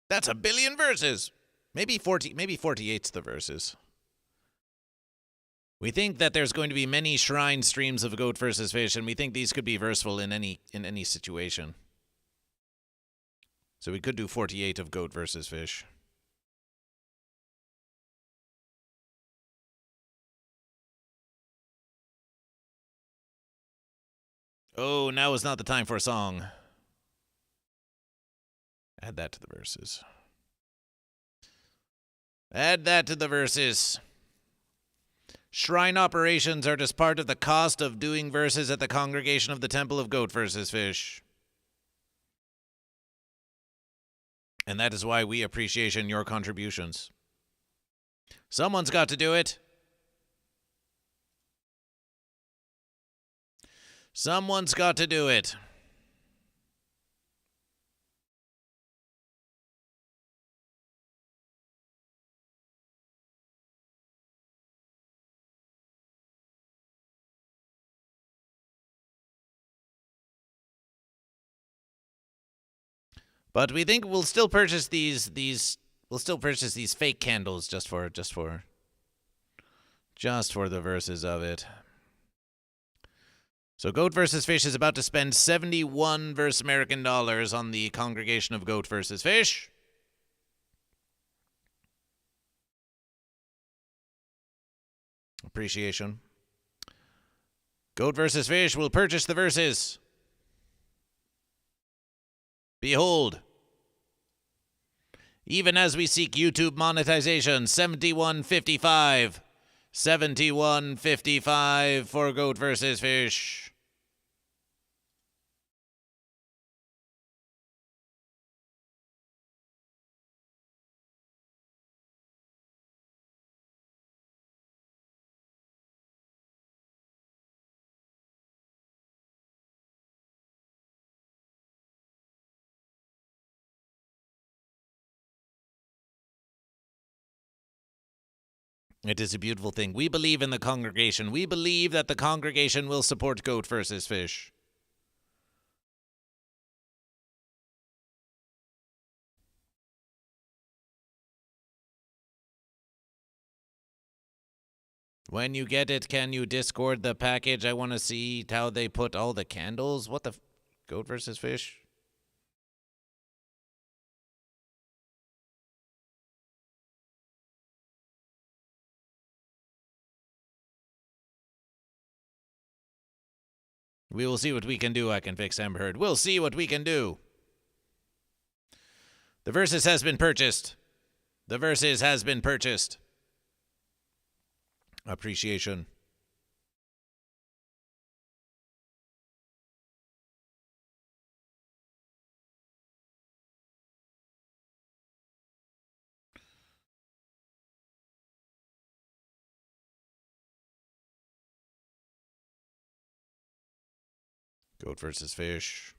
That's 1 billion verses. Maybe 48's the verses. We think that there's going to be many shrine streams of Goat versus Fish, and we think these could be versatile in any situation. So we could do 48 of Goat versus Fish. Oh, now is not the time for a song. Add that to the verses. Add that to the verses. Shrine operations are just part of the cost of doing verses at the congregation of the Temple of Goat versus Fish. And that is why we appreciate your contributions. Someone's got to do it. Someone's got to do it. But we think we'll still purchase these fake candles just for the verses of it. So Goat versus Fish is about to spend 71 verse American dollars on the congregation of Goat versus Fish. Appreciation. Goat versus Fish will purchase the verses. Behold, even as we seek YouTube monetization, 71.55. 71.55 for Goat versus Fish. It is a beautiful thing. We believe in the congregation. We believe that the congregation will support Goat versus Fish. When you get it, can you Discord the package? I want to see how they put all the candles. What the... Goat versus Fish? We will see what we can do. I can fix Amber Heard. We'll see what we can do. The verses has been purchased. The verses has been purchased. Appreciation. Goat versus Fish.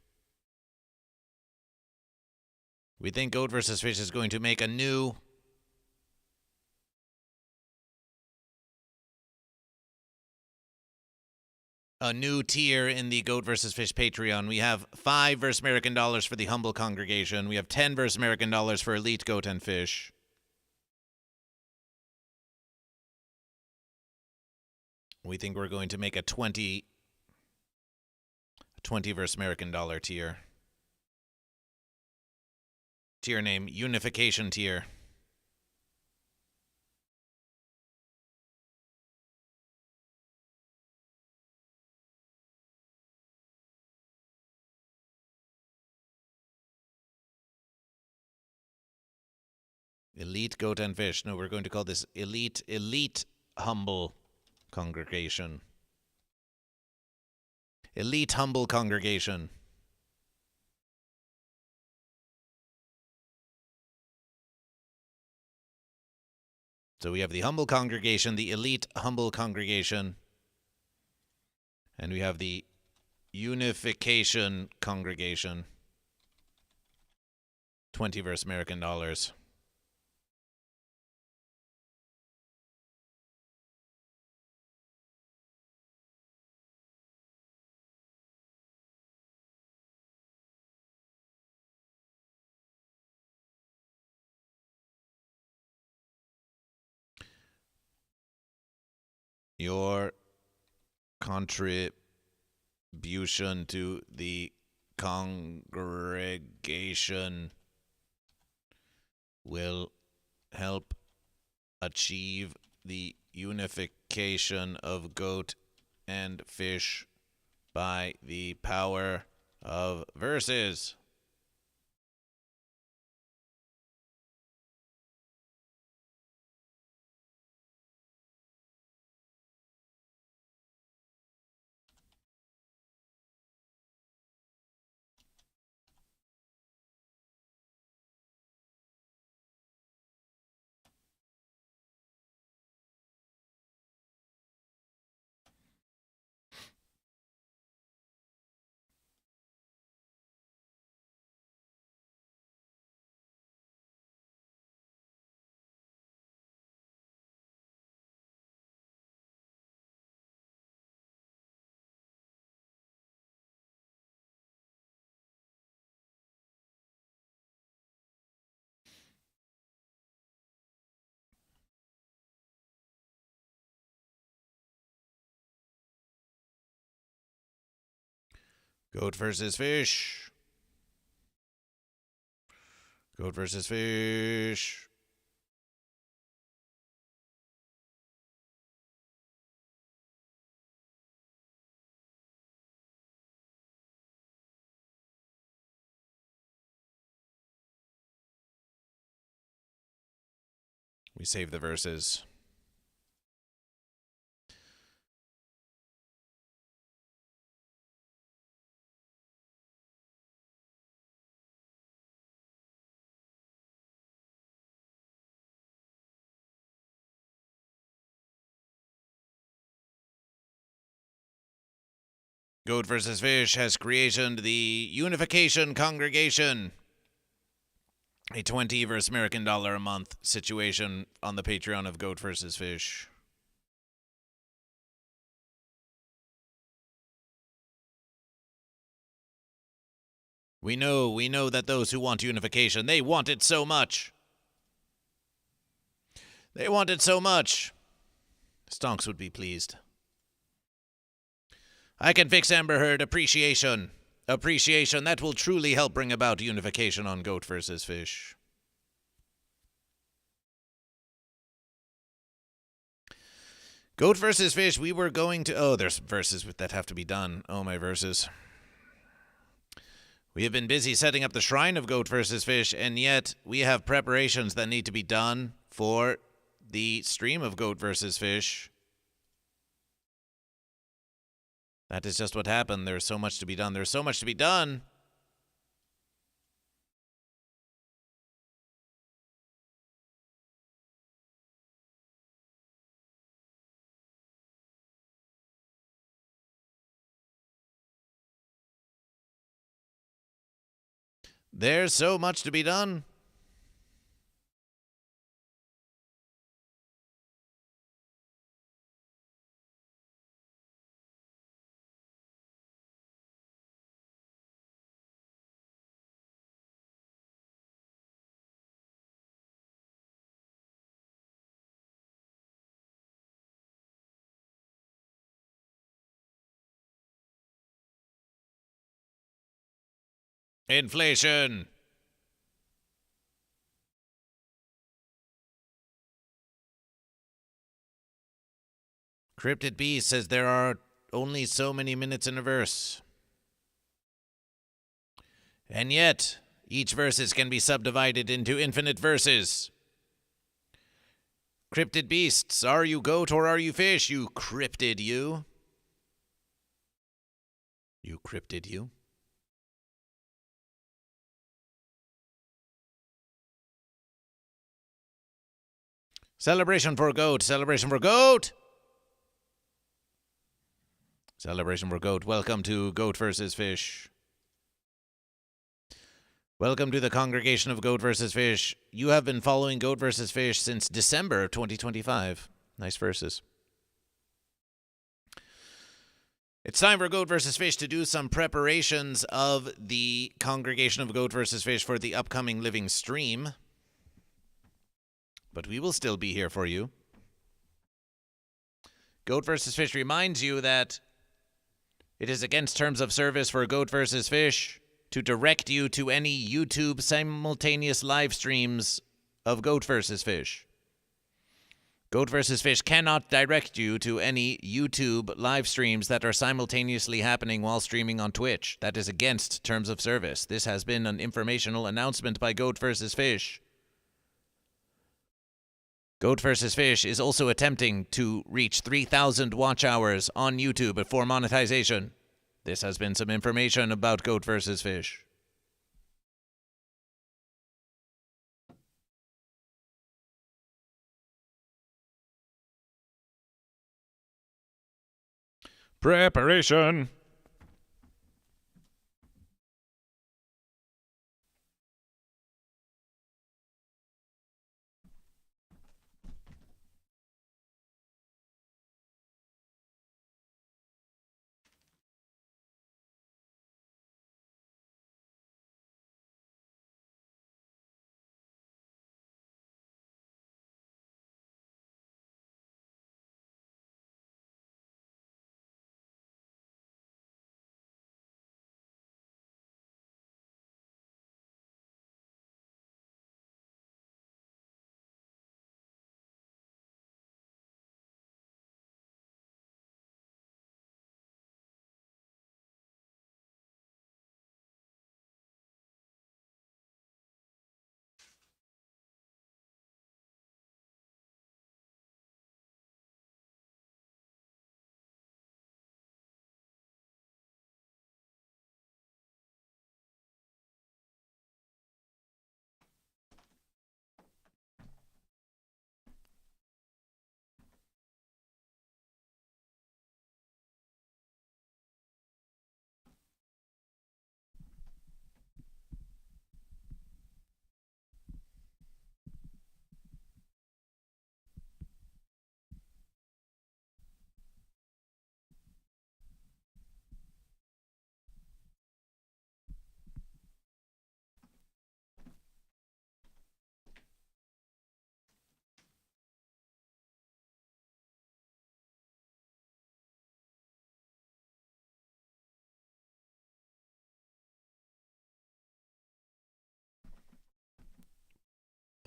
We think Goat versus Fish is going to make a new tier in the Goat versus Fish Patreon. We have 5 verse American dollars for the humble congregation. We have 10 verse American dollars for elite goat and fish. We think we're going to make a 20 verse American dollar tier. Tier name, Unification Tier. Elite goat and fish. No, we're going to call this elite humble congregation. Elite humble congregation. So we have the humble congregation, the elite humble congregation, and we have the unification congregation. 20 verse American dollars. Your contribution to the congregation will help achieve the unification of goat and fish by the power of verses. Goat versus fish. Goat versus fish. We save the verses. Goat versus Fish has created the Unification Congregation, a $20 versus American dollar a month situation on the Patreon of Goat versus Fish. We know that those who want unification, they want it so much. They want it so much. Stonks would be pleased. I can fix Amber Heard appreciation. Appreciation that will truly help bring about unification on Goat versus Fish. Goat versus Fish, we were going to... Oh, there's verses that have to be done. Oh, my verses. We have been busy setting up the shrine of Goat versus Fish, and yet we have preparations that need to be done for the stream of Goat versus Fish. That is just what happened. There's so much to be done. There's so much to be done. There's so much to be done. Inflation. Cryptid Beast says there are only so many minutes in a verse. And yet, each verses can be subdivided into infinite verses. Cryptid Beasts, are you goat or are you fish? You cryptid you. You cryptid you. Celebration for goat. Celebration for goat. Celebration for goat. Welcome to Goat versus Fish. Welcome to the congregation of Goat versus Fish. You have been following Goat versus Fish since December of 2025. Nice verses. It's time for Goat versus Fish to do some preparations of the congregation of Goat versus Fish for the upcoming living stream. But we will still be here for you. Goat vs. Fish reminds you that it is against terms of service for Goat vs. Fish to direct you to any YouTube simultaneous live streams of Goat vs. Fish. Goat vs. Fish cannot direct you to any YouTube live streams that are simultaneously happening while streaming on Twitch. That is against terms of service. This has been an informational announcement by Goat vs. Fish. Goat vs. Fish is also attempting to reach 3,000 watch hours on YouTube before monetization. This has been some information about Goat vs. Fish. Preparation.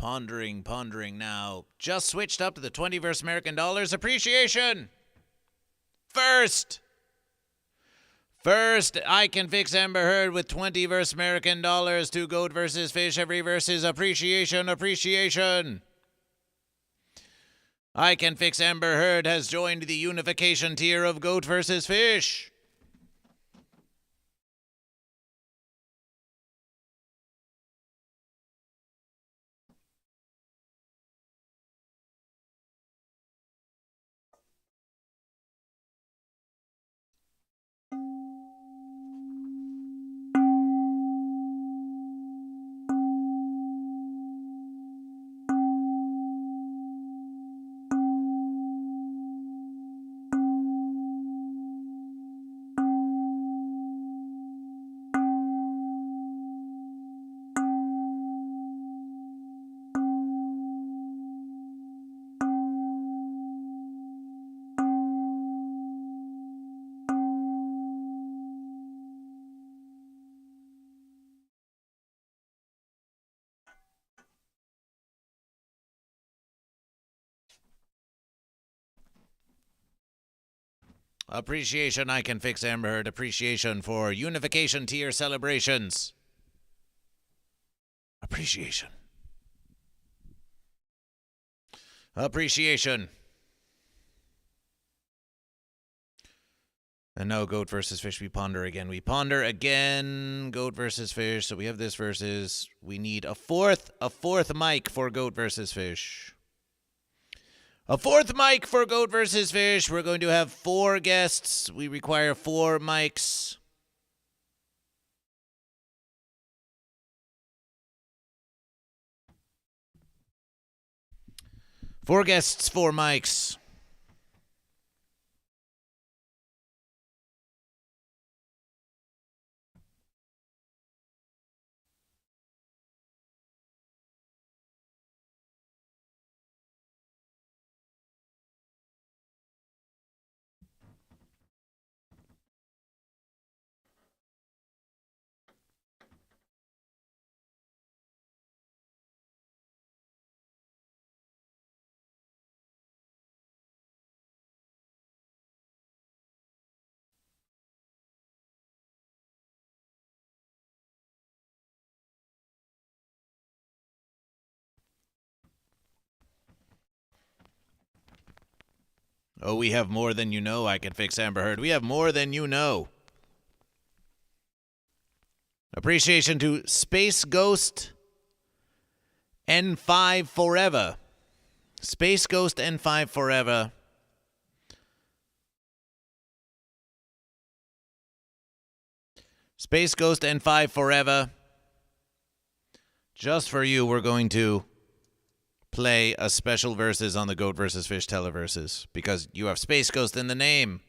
Pondering now. Just switched up to the 20 versus American dollars. Appreciation! First, I can fix Amber Heard with 20 versus American dollars to Goat versus Fish. Every verse is appreciation. I can fix Amber Heard has joined the unification tier of Goat versus Fish. Appreciation, I can fix Amber Heard. Appreciation for unification tier celebrations. Appreciation. And now Goat versus Fish, we ponder again. Goat versus Fish. So we have this versus. We need a fourth mic for Goat versus Fish. A fourth mic for Goat versus Fish. We're going to have 4 guests. We require 4 mics. Four guests, 4 mics. Oh, we have more than you know. I can fix Amber Heard. We have more than you know. Appreciation to Space Ghost N5 Forever. Space Ghost N5 Forever. Space Ghost N5 Forever. Just for you, we're going to play a special versus on the Goat vs. Fish Televerses because you have Space Ghost in the name.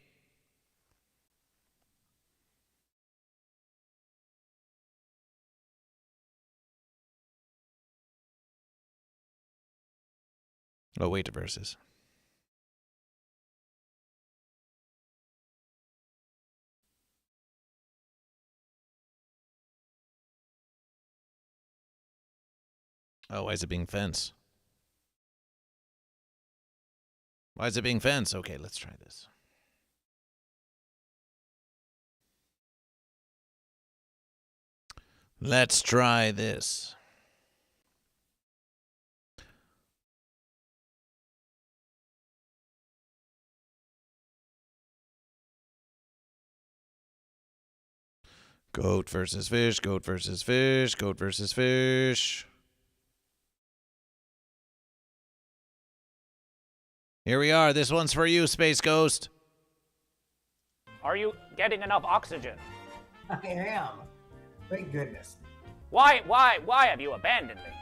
Oh, wait, to versus. Oh, why is it being fence? Why is it being fence? Okay, let's try this. Let's try this. Goat versus fish, goat versus fish, goat versus fish. Here we are. This one's for you, Space Ghost. Are you getting enough oxygen? I am. Thank goodness. Why have you abandoned me?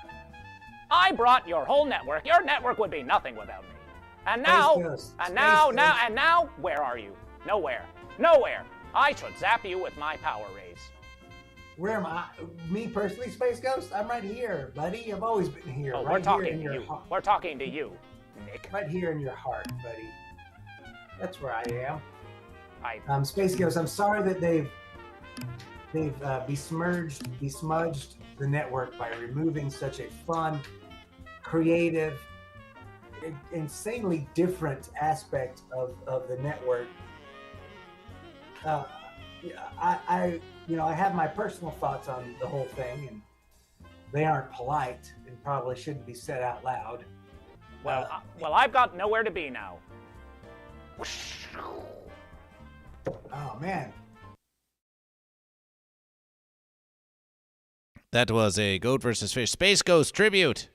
I brought your whole network. Your network would be nothing without me. And now, where are you? Nowhere. Nowhere. I should zap you with my power rays. Where am I? Me personally, Space Ghost? I'm right here, buddy. I've always been here. Oh, right we're talking here in to your you. heart. We're talking to you, Nick. Right here in your heart, buddy. That's where I am. I Space Ghost, I'm sorry that they've besmudged the network by removing such a fun, creative, insanely different aspect of the network. I have my personal thoughts on the whole thing, and they aren't polite and probably shouldn't be said out loud. Well, I've got nowhere to be now. Oh man. That was a Goat vs. Fish Space Ghost tribute.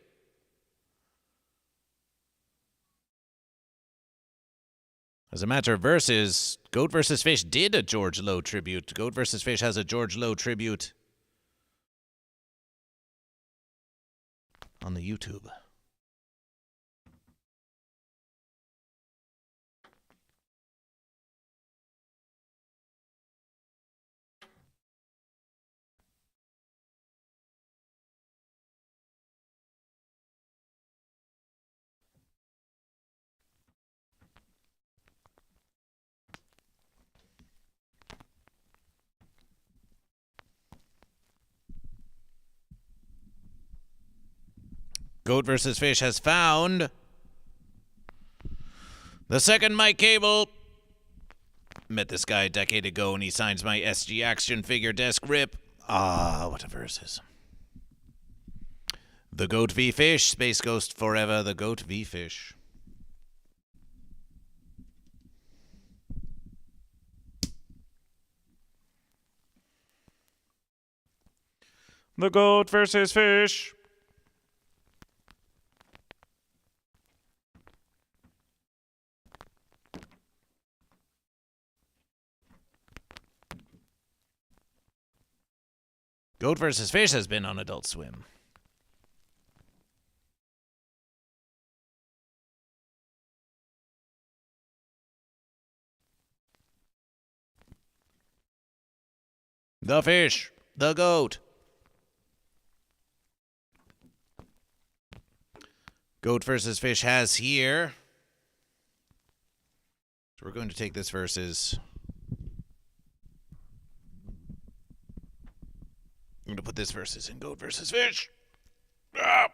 As a matter of verses, Goat vs. Fish did a George Lowe tribute. Goat vs. Fish has a George Lowe tribute on the YouTube. Goat vs. Fish has found the second mic cable. Met this guy a decade ago and he signs my SG action figure desk rip. Ah, what a versus. The Goat v Fish, Space Ghost forever, the Goat v Fish. The Goat versus Fish. Goat vs. Fish has been on Adult Swim. The fish, the goat. Goat vs. Fish has here. So we're going to take this versus. I'm going to put this versus in Goat vs. Fish. Ah.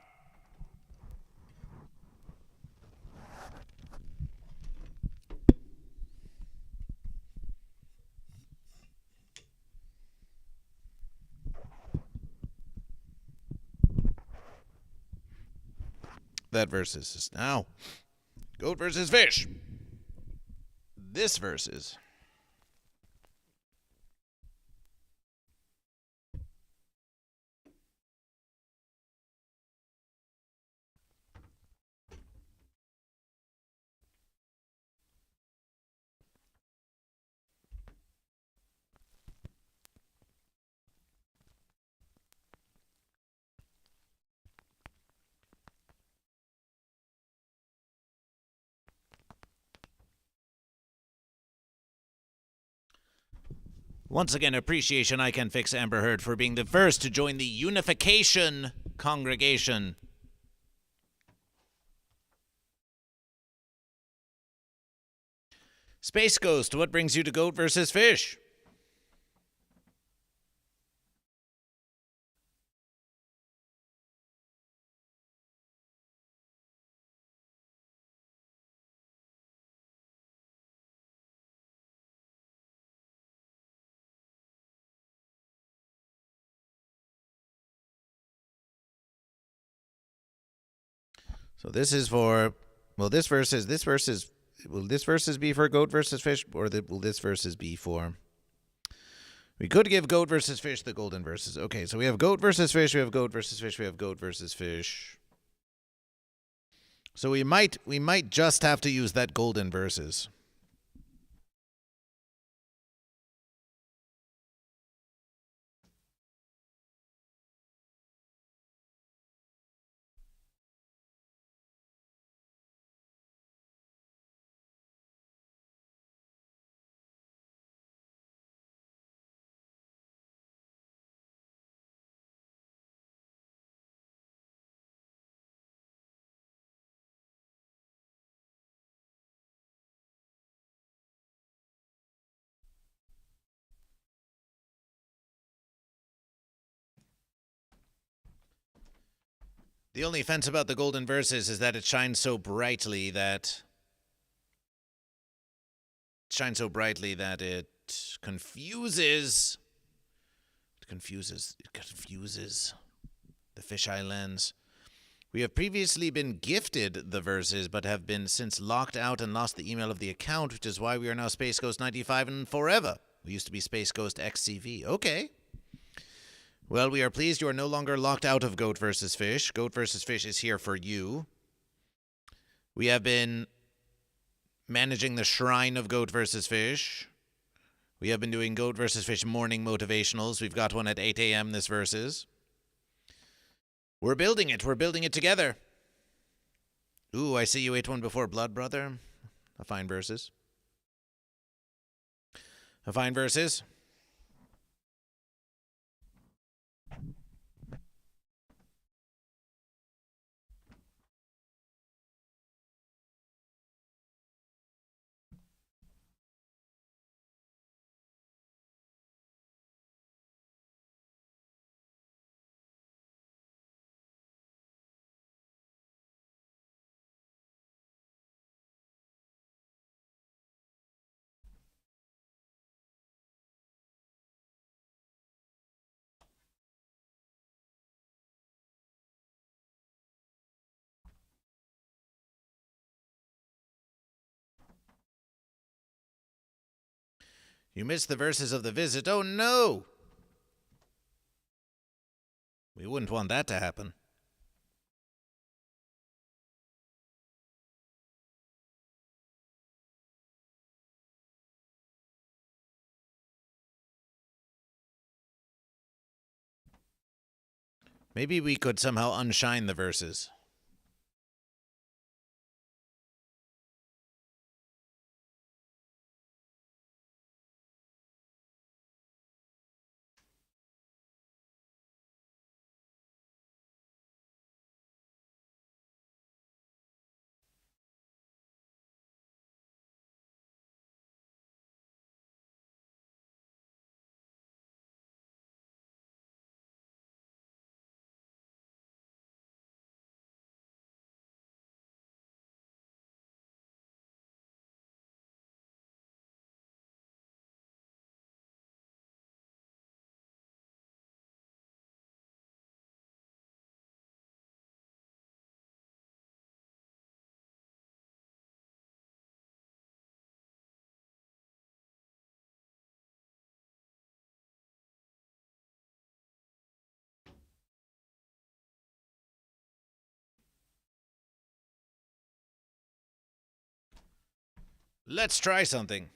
That versus is now Goat vs. Fish. this versus. Once again, appreciation I Can Fix Amber Heard for being the first to join the unification congregation. Space Ghost, what brings you to Goat versus Fish? So this is for, will this versus be for Goat versus Fish, or will this versus be for? We could give Goat versus Fish the golden versus. Okay, so we have Goat versus Fish, we have Goat versus Fish, we have Goat versus Fish. So we might just have to use that golden versus. The only offense about the golden verses is that it shines so brightly that it confuses the fisheye lens. We have previously been gifted the verses, but have been since locked out and lost the email of the account, which is why we are now Space Ghost 95 and forever. We used to be Space Ghost XCV. Okay. Well, we are pleased you are no longer locked out of Goat versus Fish. Goat versus Fish is here for you. We have been managing the shrine of Goat versus Fish. We have been doing Goat versus Fish morning motivationals. We've got one at 8 a.m. this versus. We're building it. We're building it together. Ooh, I see you ate one before Blood Brother. A fine versus. A fine versus. You missed the verses of the visit. Oh, no! We wouldn't want that to happen. Maybe we could somehow unshine the verses. Let's try something.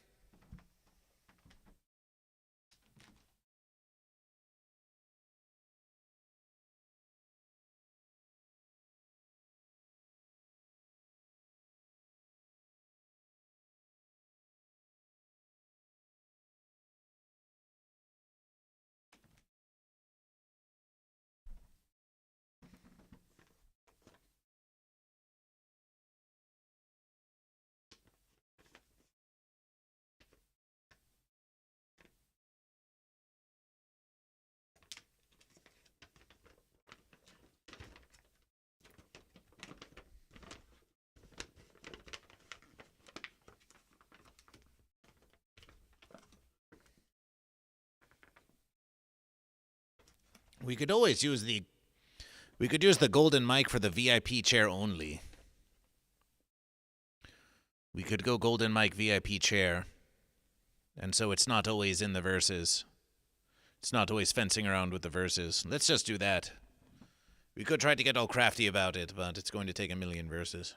We could always use the golden mic for the VIP chair only. We could go golden mic VIP chair. And so it's not always in the verses. It's not always fencing around with the verses. Let's just do that. We could try to get all crafty about it, but it's going to take a million verses.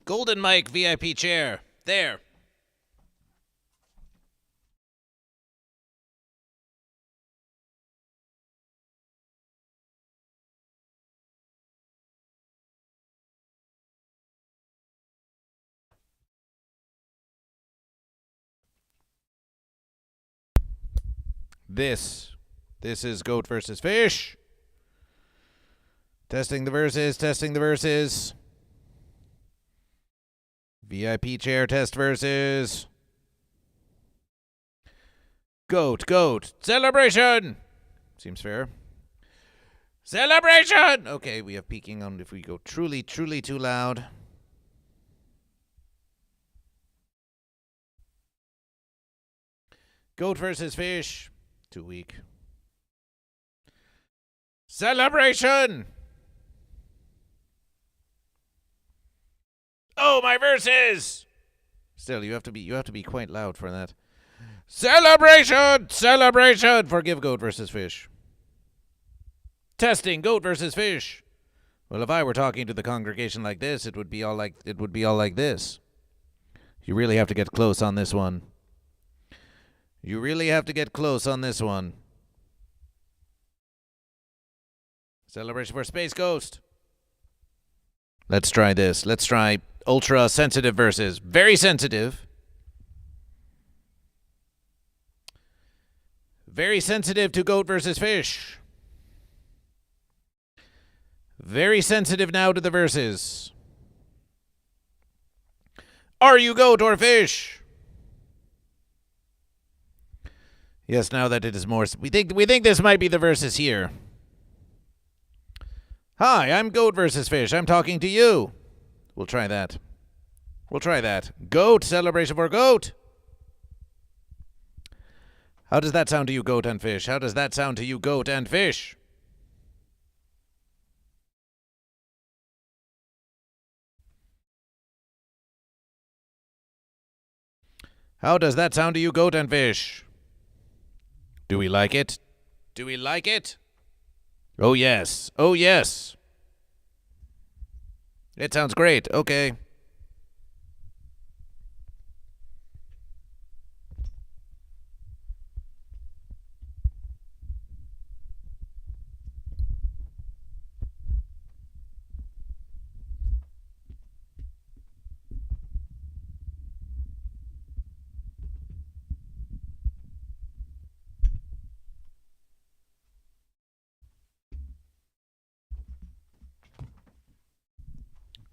Golden mic VIP chair. There. This is Goat versus Fish. Testing the verses. VIP chair test versus Goat. Celebration! Seems fair. Celebration! Okay, we have peaking on if we go truly too loud. Goat versus Fish. Too weak. Celebration! Oh, my verses! Still, you have to be quite loud for that. Celebration! Forgive Goat versus Fish. Testing Goat versus Fish. Well, if I were talking to the congregation like this, it would be all like this. You really have to get close on this one. Celebration for Space Ghost. Let's try this. Let's try ultra sensitive verses. Very sensitive. Very sensitive to Goat versus Fish. Very sensitive now to the verses. Are you goat or fish? Yes, now that it is more, we think this might be the verses here. Hi, I'm Goat versus Fish. I'm talking to you. We'll try that. Goat, celebration for Goat. How does that sound to you, Goat and Fish? How does that sound to you, Goat and Fish? How does that sound to you, Goat and Fish? Do we like it? Oh, yes. It sounds great. Okay.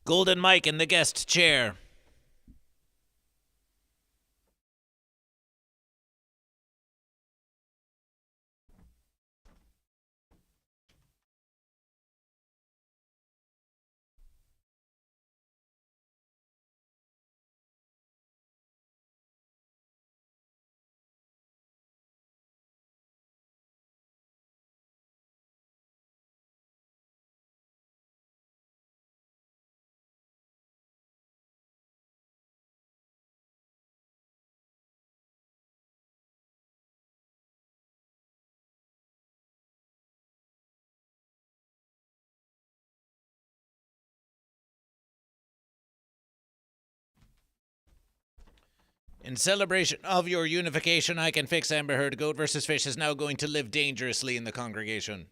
Golden mic in the guest chair. In celebration of your unification, I can fix Amber Heard. Goat versus Fish is now going to live dangerously in the congregation.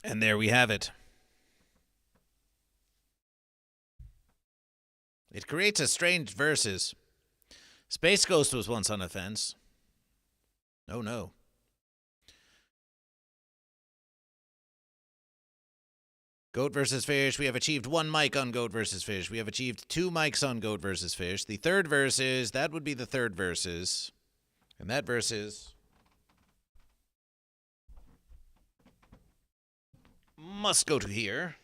And there we have it. It creates a strange versus. Space Ghost was once on a fence. Oh no. Goat versus Fish. We have achieved 1 mic on Goat versus Fish. We have achieved 2 mics on Goat versus Fish. The third versus, that would be the third versus. And that versus must go to here.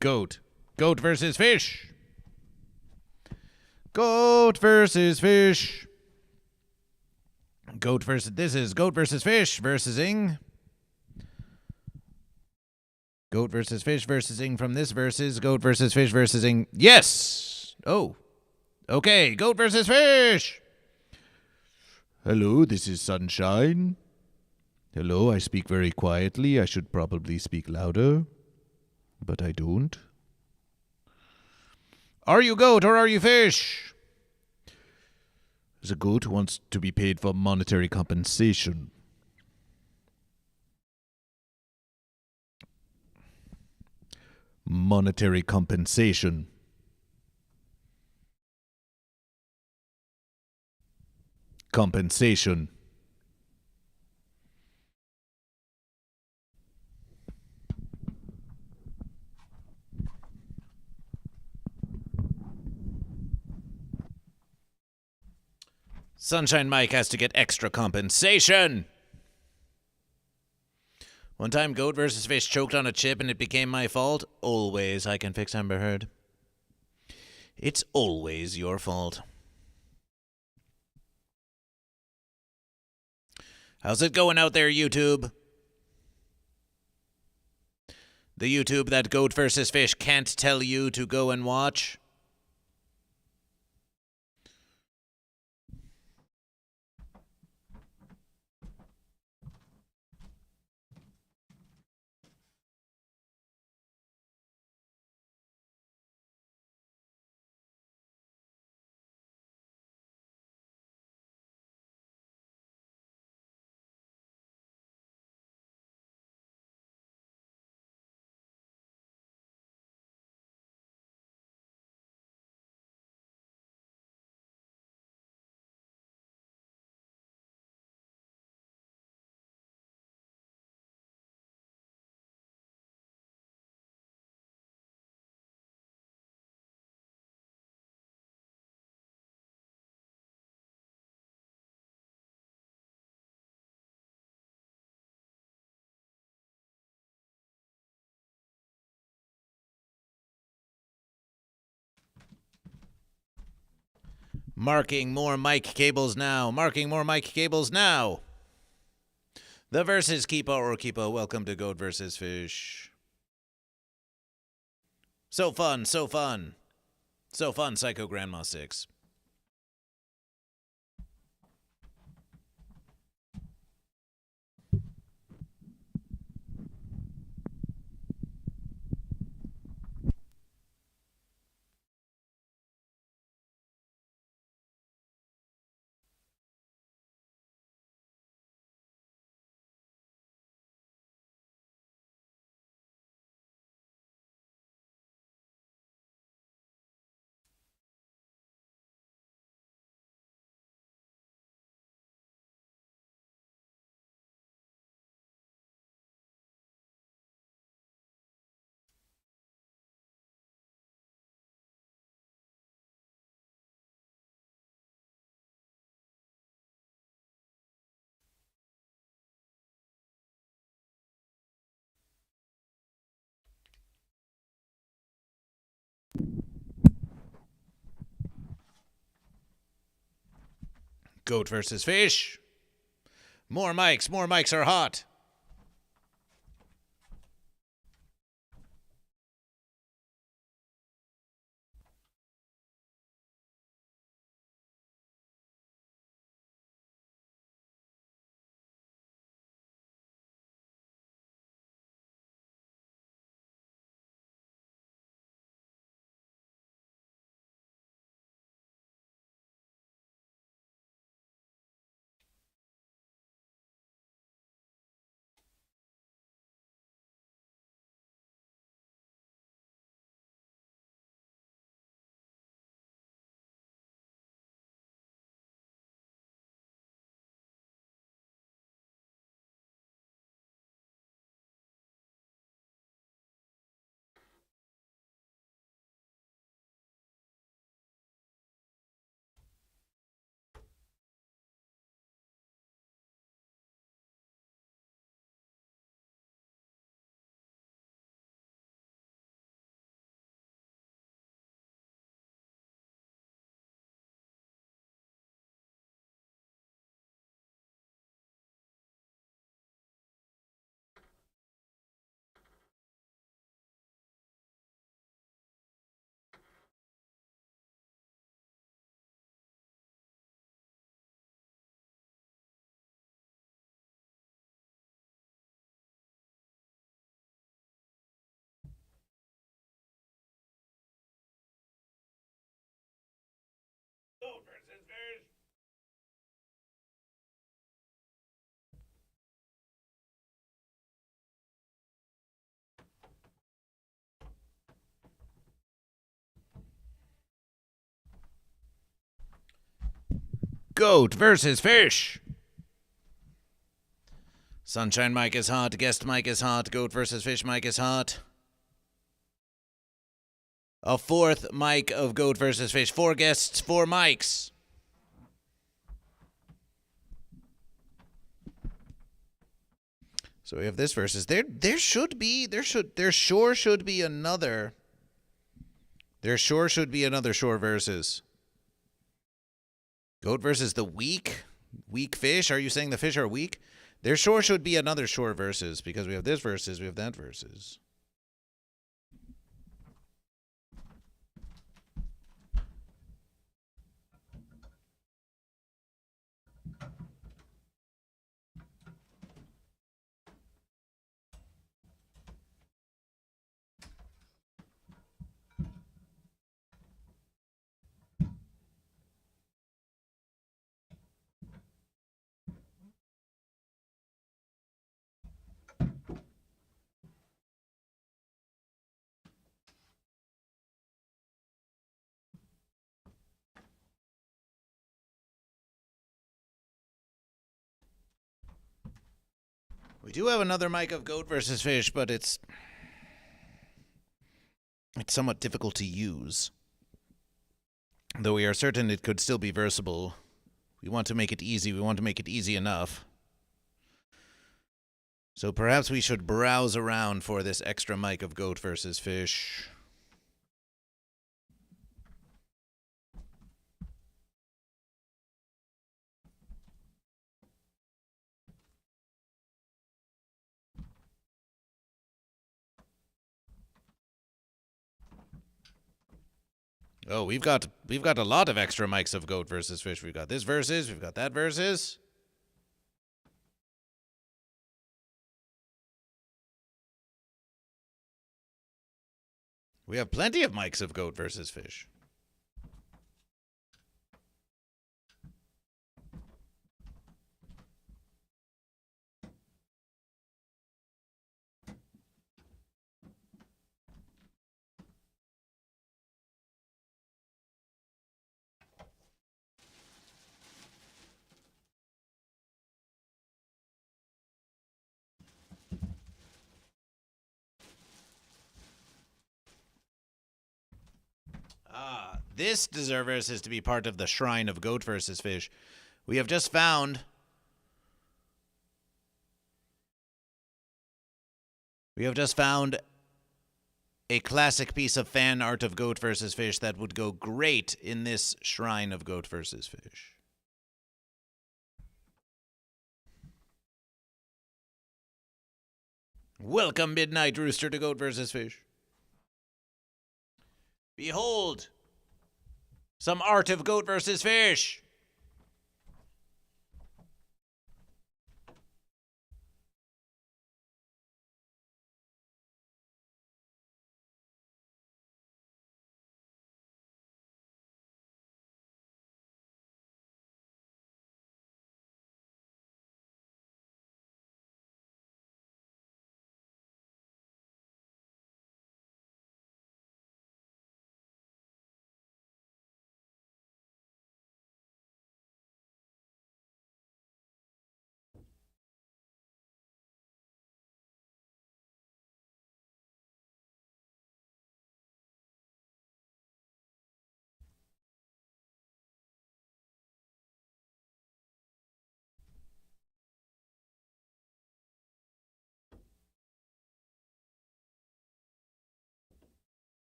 Goat. Goat versus Fish. Goat versus Fish. Goat versus... This is Goat versus Fish versus Ing. Goat versus Fish versus Ing from this versus. Goat versus Fish versus Ing. Yes! Oh. Okay, Goat versus Fish! Hello, this is Sunshine. Hello, I speak very quietly. I should probably speak louder. But I don't. Are you goat or are you fish? The goat wants to be paid for monetary compensation. Monetary compensation. Compensation. Sunshine Mike has to get extra compensation. One time, Goat versus Fish choked on a chip and it became my fault. Always I can fix Amber Heard. It's always your fault. How's it going out there, YouTube? The YouTube that Goat versus Fish can't tell you to go and watch. Marking more mic cables now. Marking more mic cables now. The versus Keepa or Keepa. Welcome to Goat versus Fish. So fun, so fun. So fun, Psycho Grandma 6. Goat versus fish. More mics. More mics are hot. Goat versus fish. Goat versus fish. Sunshine mic is hot. Guest mic is hot. Goat versus fish mic is hot. A fourth mic of Goat versus Fish. 4 guests, 4 mics. So we have this versus. There sure should be another. There sure should be another shore versus. Goat versus the weak fish. Are you saying the fish are weak? There sure should be another shore versus, because we have this versus, we have that versus. We do have another mic of Goat versus Fish, but it's somewhat difficult to use. Though we are certain it could still be versatile. We want to make it easy. We want to make it easy enough. So perhaps we should browse around for this extra mic of Goat versus Fish. Oh, we've got a lot of extra mics of Goat versus Fish. We've got this versus, we've got that versus. We have plenty of mics of Goat versus Fish. This deserves is to be part of the shrine of Goat versus Fish. We have just found a classic piece of fan art of Goat versus Fish that would go great in this shrine of Goat versus Fish. Welcome, Midnight Rooster, to Goat vs. Fish. Behold, some art of Goat vs. Fish.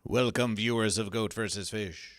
Welcome, viewers of Goat vs. Fish.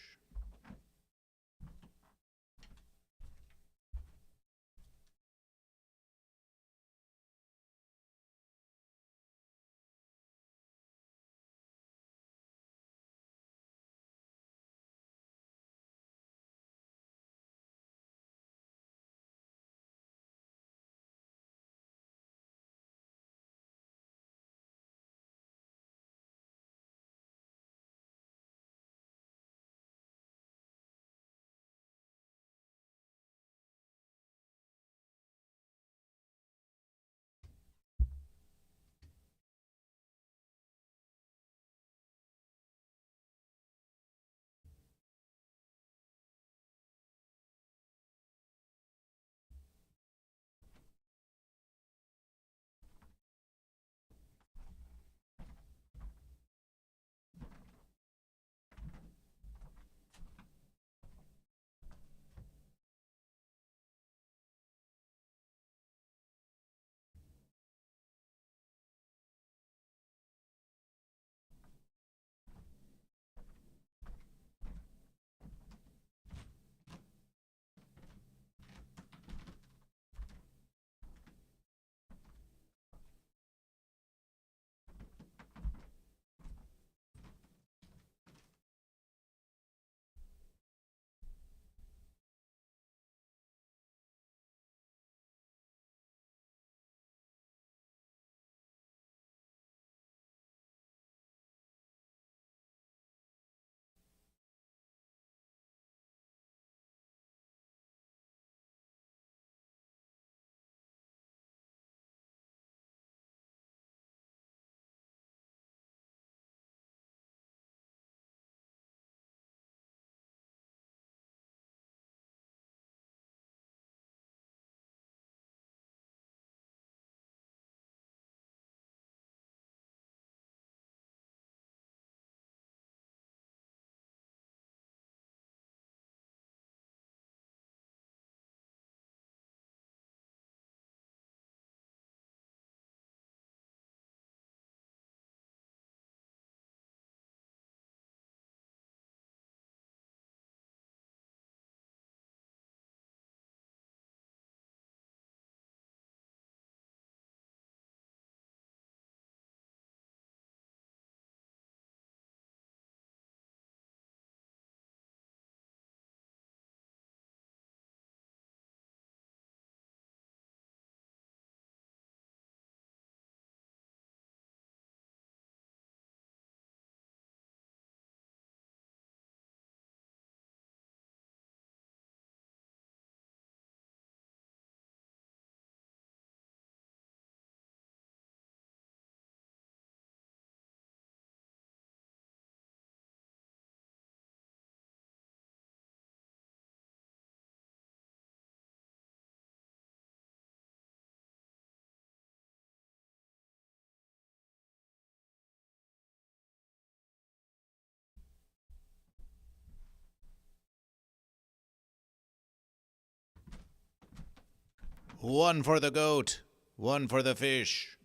One for the goat, one for the fish.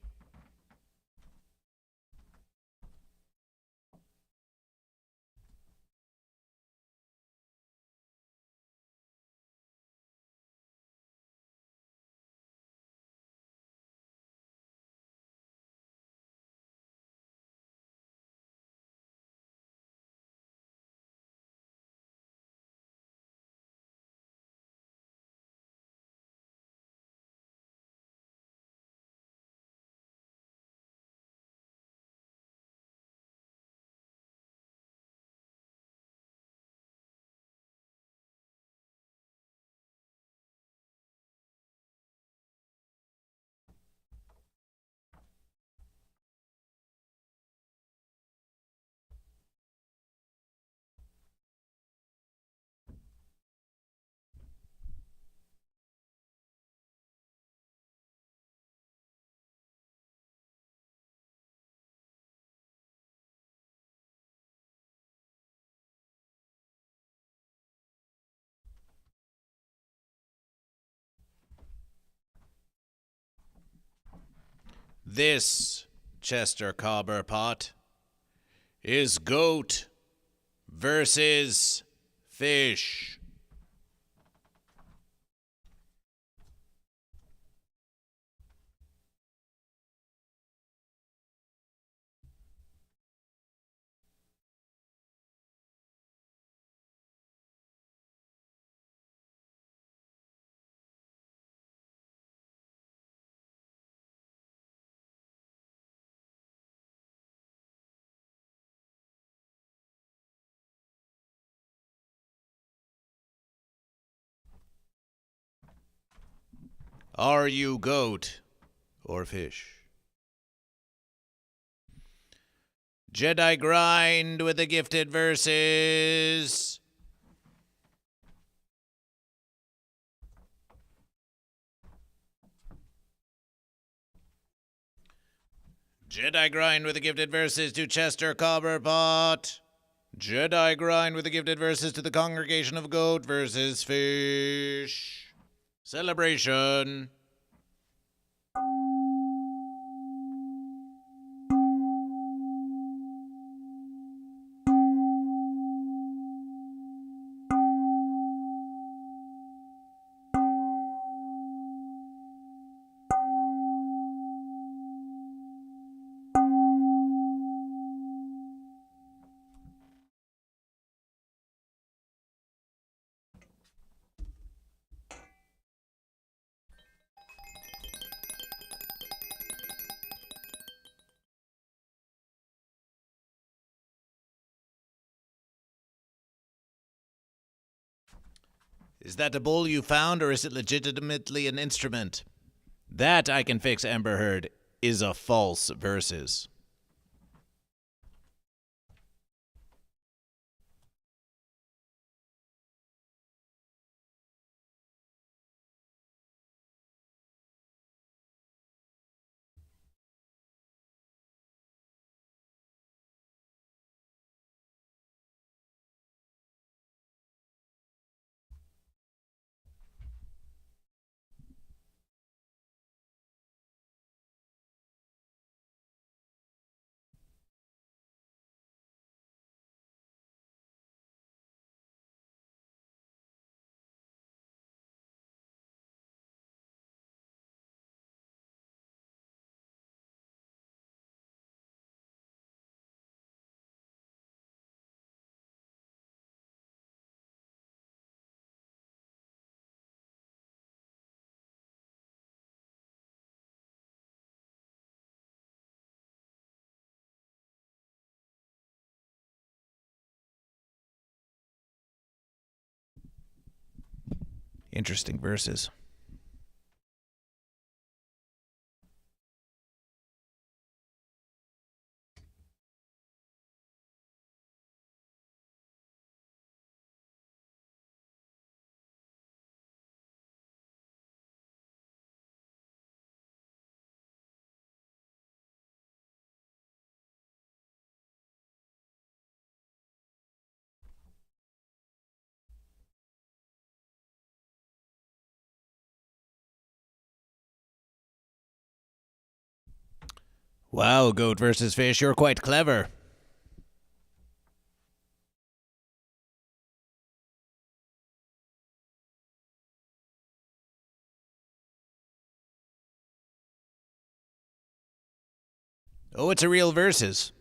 This Chester Cobber pot is goat versus fish. Are you goat or fish? Jedi Grind with the gifted verses. Jedi Grind with the gifted verses to Chester Cobberpot. Jedi Grind with the gifted verses to the congregation of Goat versus Fish. Celebration. Is that a bowl you found, or is it legitimately an instrument? That I can fix, Amber Heard, is a false versus. Interesting verses. Wow, Goat versus Fish, you're quite clever. Oh, it's a real versus.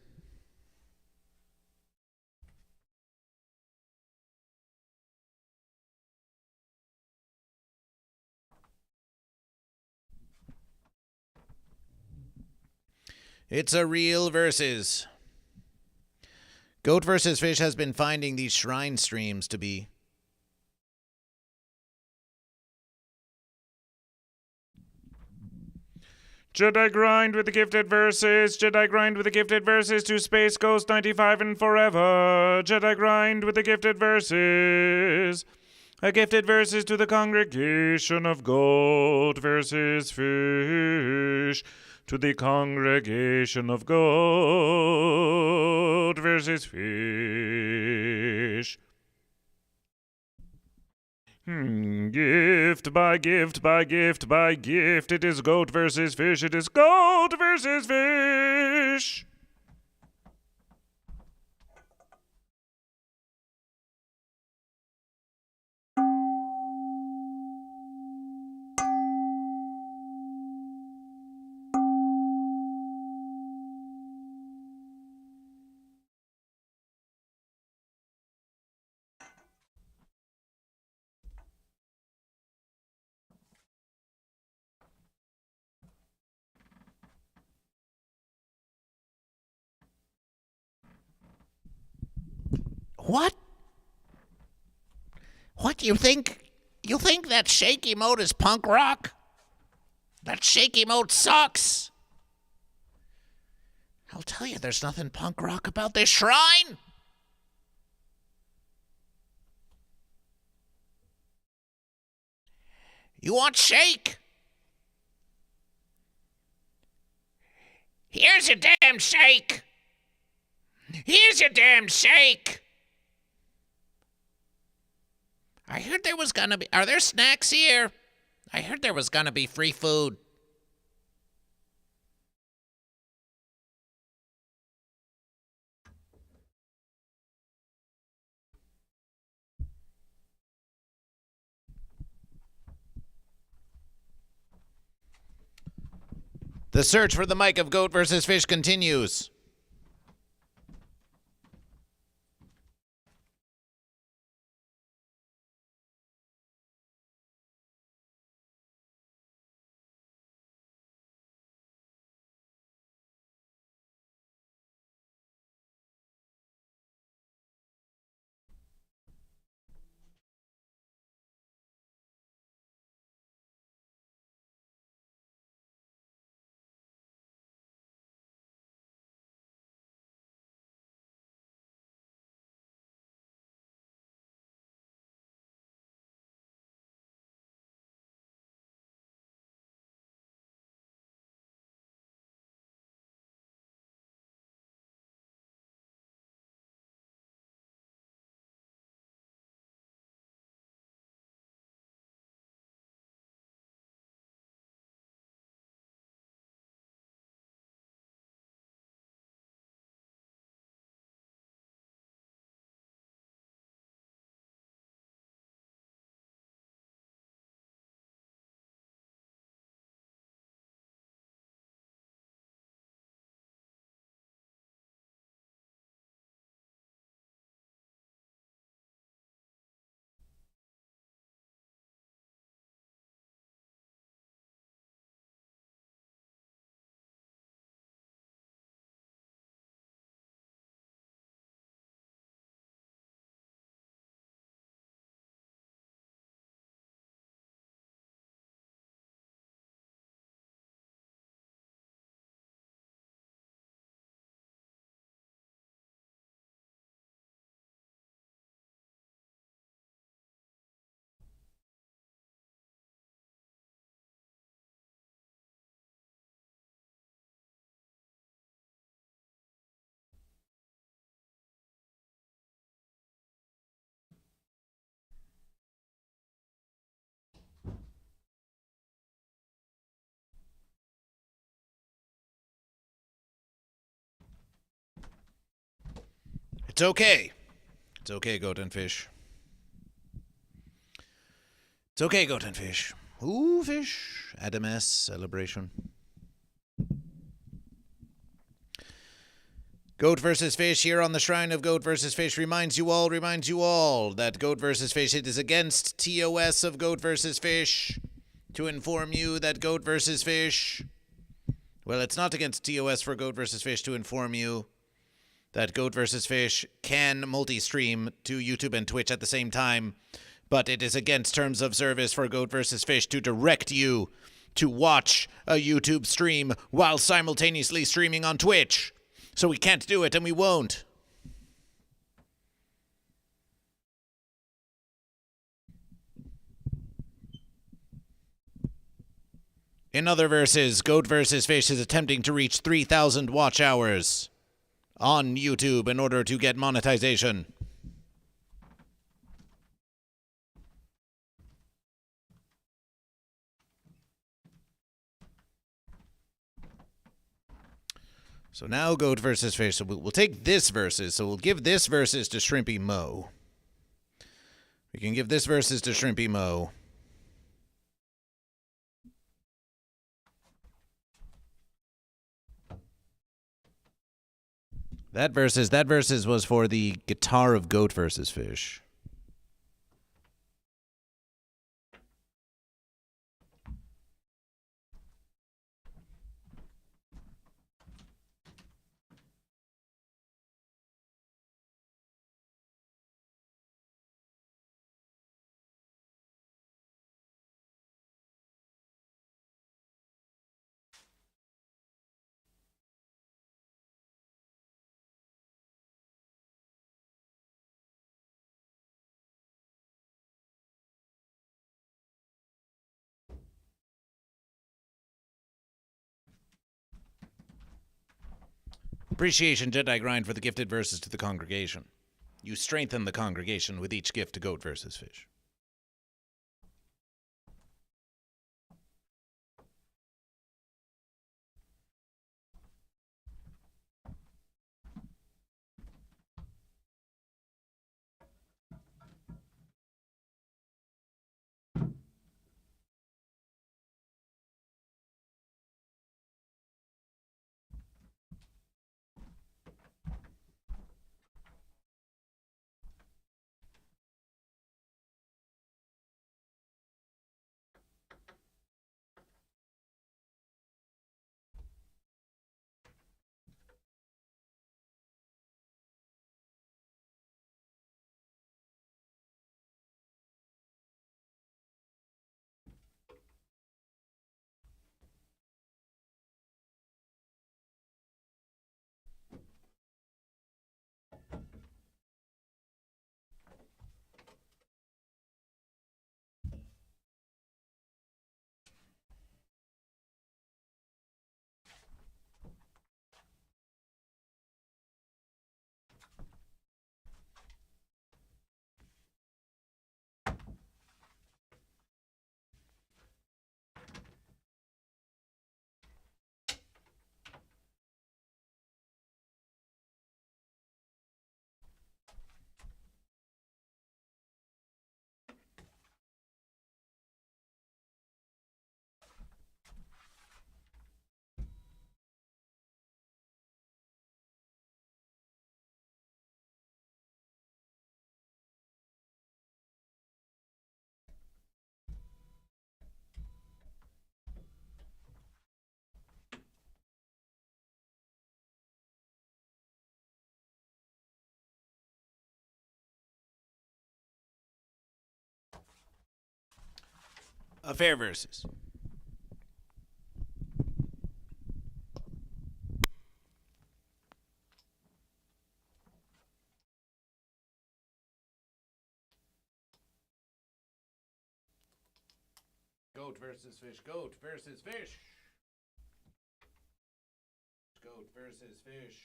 It's a real versus. Goat versus Fish has been finding these shrine streams to be Jedi Grind with the gifted verses. Jedi Grind with the gifted verses to Space Ghost 95 and forever. Jedi Grind with the gifted verses. A gifted verses to the congregation of Goat versus Fish. To the congregation of Goat versus Fish. Gift by gift by gift by gift. It is Goat versus Fish. It is Goat versus Fish. What? What, you think? You think that shaky mode is punk rock? That shaky mode sucks. I'll tell you, there's nothing punk rock about this shrine. You want shake? Here's your damn shake. Here's your damn shake. I heard there was gonna be... Are there snacks here? I heard there was gonna be free food. The search for the mic of Goat versus Fish continues. It's okay. It's okay, Goat and Fish. It's okay, Goat and Fish. Ooh, fish. Adam S. Celebration. Goat vs. Fish here on the Shrine of Goat vs. Fish reminds you all that Goat vs. Fish, it is against TOS of Goat vs. Fish to inform you that Goat vs. Fish, well, it's not against TOS for Goat vs. Fish to inform you that Goat vs. Fish can multi-stream to YouTube and Twitch at the same time, but it is against terms of service for Goat vs. Fish to direct you to watch a YouTube stream while simultaneously streaming on Twitch. So we can't do it, and we won't. In other verses, Goat vs. Fish is attempting to reach 3,000 watch hours on YouTube in order to get monetization. So now Goat vs. Fish. So we'll take this versus. So we'll give this versus to Shrimpy Mo. We can give this versus to Shrimpy Mo. That versus was for the guitar of Goat vs. Fish. Appreciation, Jedi Grind, for the gifted verses to the congregation. You strengthen the congregation with each gift to Goat vs. Fish. A fair versus. Goat versus Fish. Goat versus Fish. Goat versus Fish.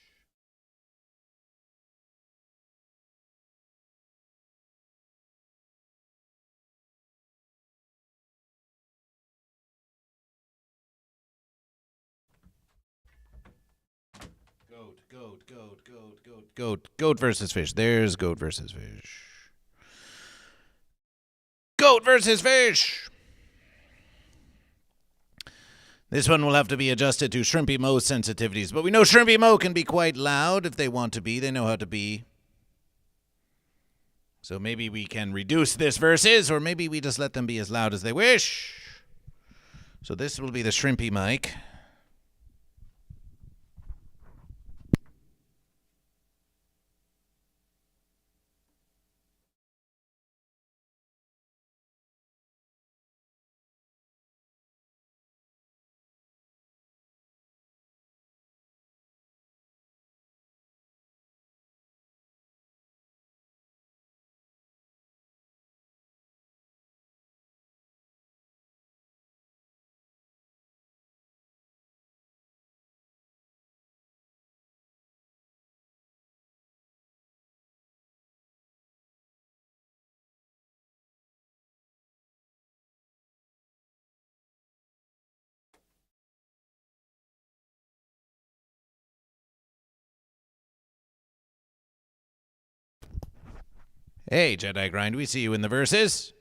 Goat Goat versus fish. There's goat versus fish. Goat versus fish. This one will have to be adjusted to Shrimpy Mo's sensitivities, but we know Shrimpy Mo can be quite loud if they want to be. They know how to be. So maybe we can reduce this versus, or maybe we just let them be as loud as they wish. So this will be the Shrimpy mic. Hey, Jedi Grind, we see you in the verses.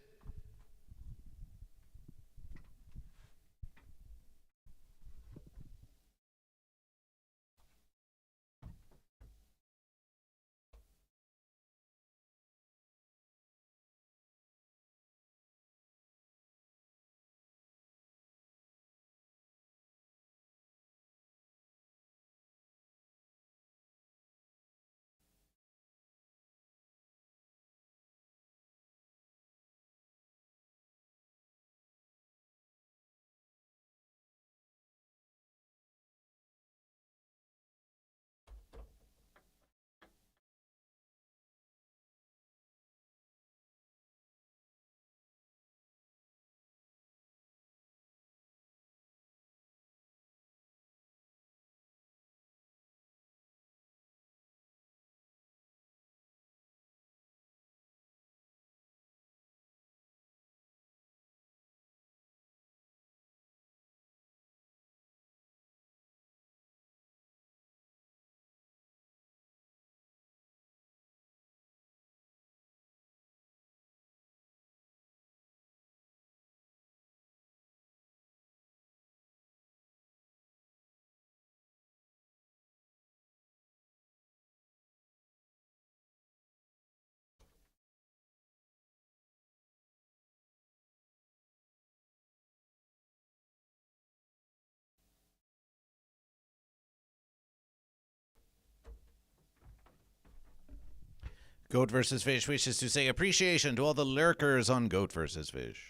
Goat versus Fish wishes to say appreciation to all the lurkers on Goat versus Fish.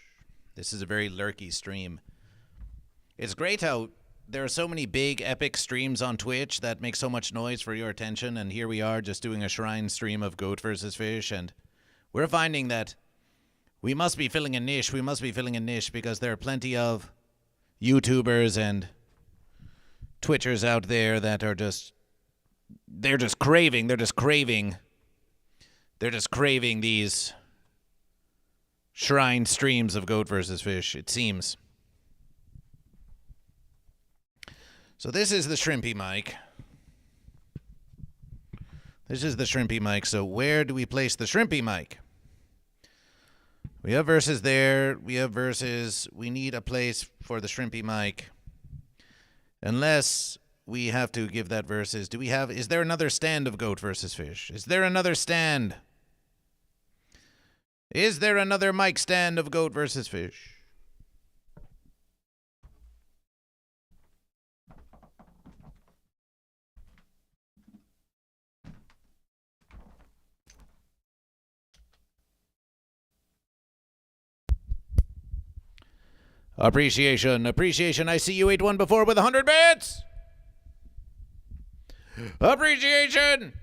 This is a very lurky stream. It's great how there are so many big, epic streams on Twitch that make so much noise for your attention, and here we are just doing a shrine stream of Goat versus Fish, and we're finding that we must be filling a niche. We must be filling a niche because there are plenty of YouTubers and Twitchers out there that are they're just craving these shrine streams of Goat versus Fish, it seems. So this is the Shrimpy mic. So where do we place the Shrimpy mic? We have verses there. We have verses. We need a place for the Shrimpy mic. Unless we have to give that verses. Is there another stand of Goat versus Fish? Is there another stand? Is there another mic stand of Goat versus Fish? Appreciation. I see you ate one before with 100 bits. Appreciation.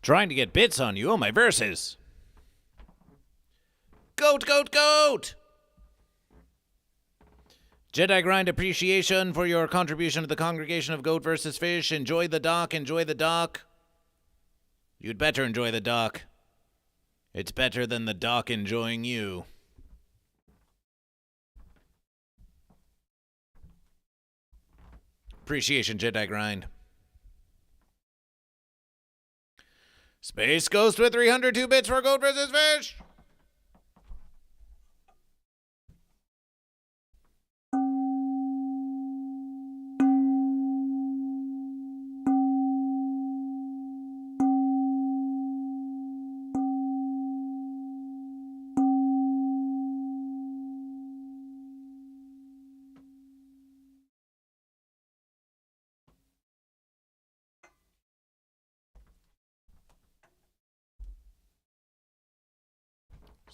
Trying to get bits on you. Oh, my verses. Goat, goat, goat! Jedi Grind appreciation for your contribution to the congregation of Goat vs. Fish. Enjoy the doc, enjoy the doc. You'd better enjoy the doc. It's better than the doc enjoying you. Appreciation, Jedi Grind. Space Ghost with 302 bits for Goat vs. Fish.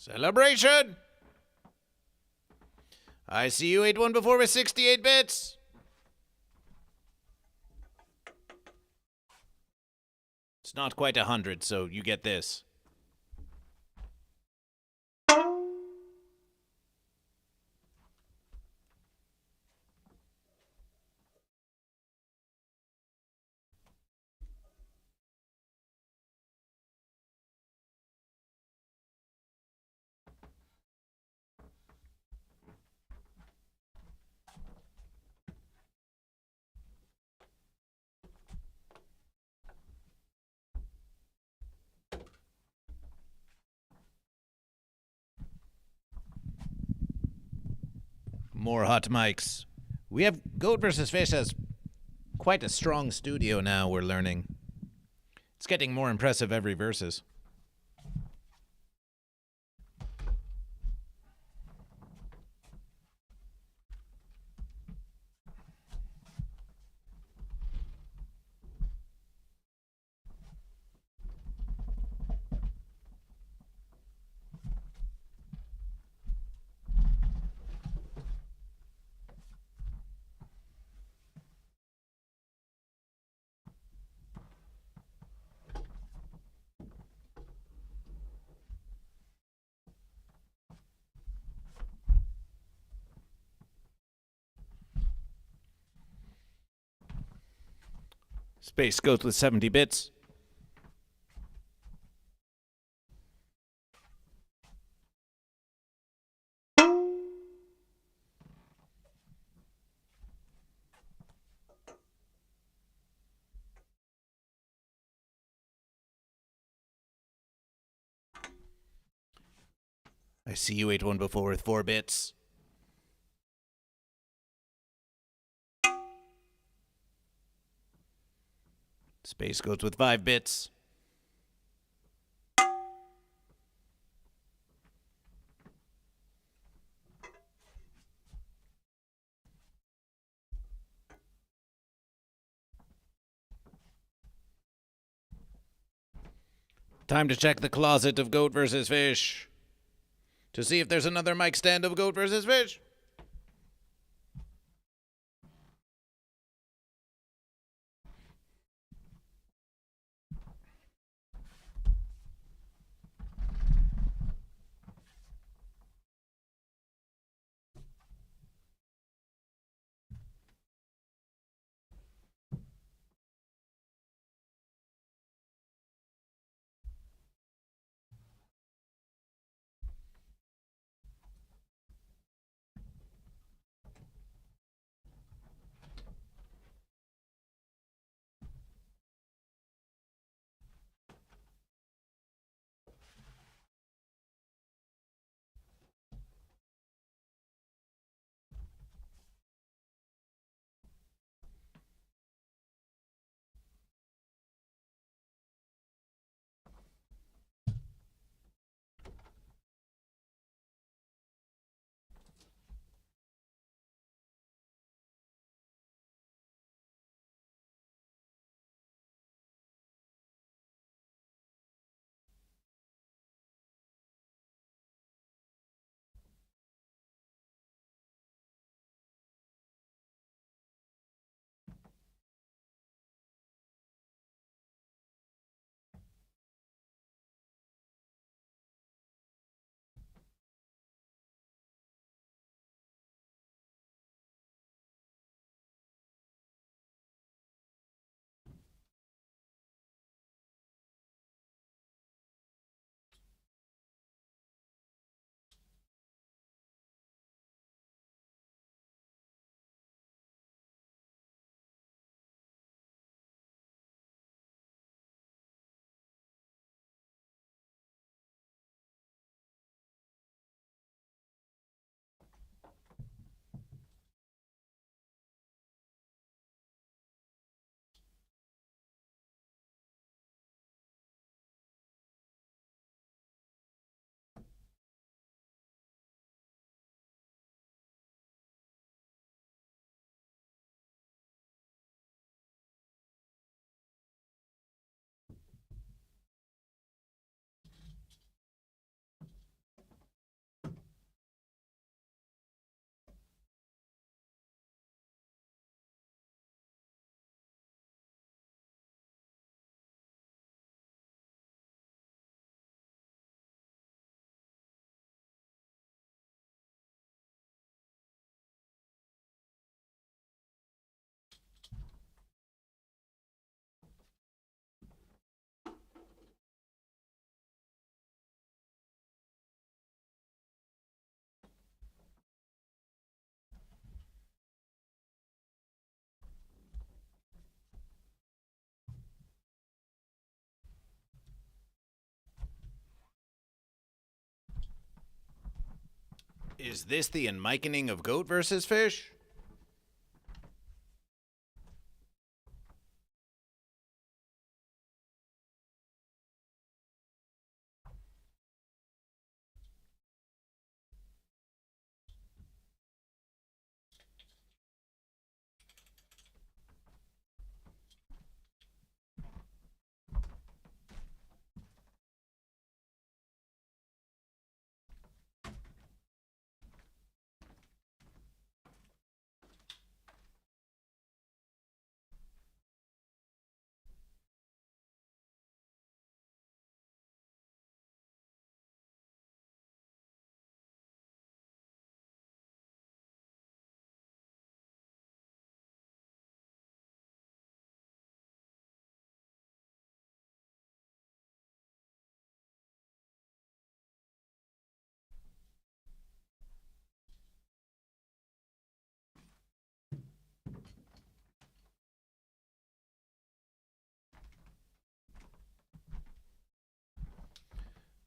Celebration! I see you ate one before with 68 bits. It's not quite 100, so you get this. More hot mics. We have Goat vs. Fish has quite a strong studio now, we're learning. It's getting more impressive every versus. Space Ghost with 70 bits. I see you ate one before with 4 bits. Space Ghost with 5 bits. Time to check the closet of Goat vs. Fish to see if there's another mic stand of Goat vs. Fish. Is this the enmikening of Goat versus Fish?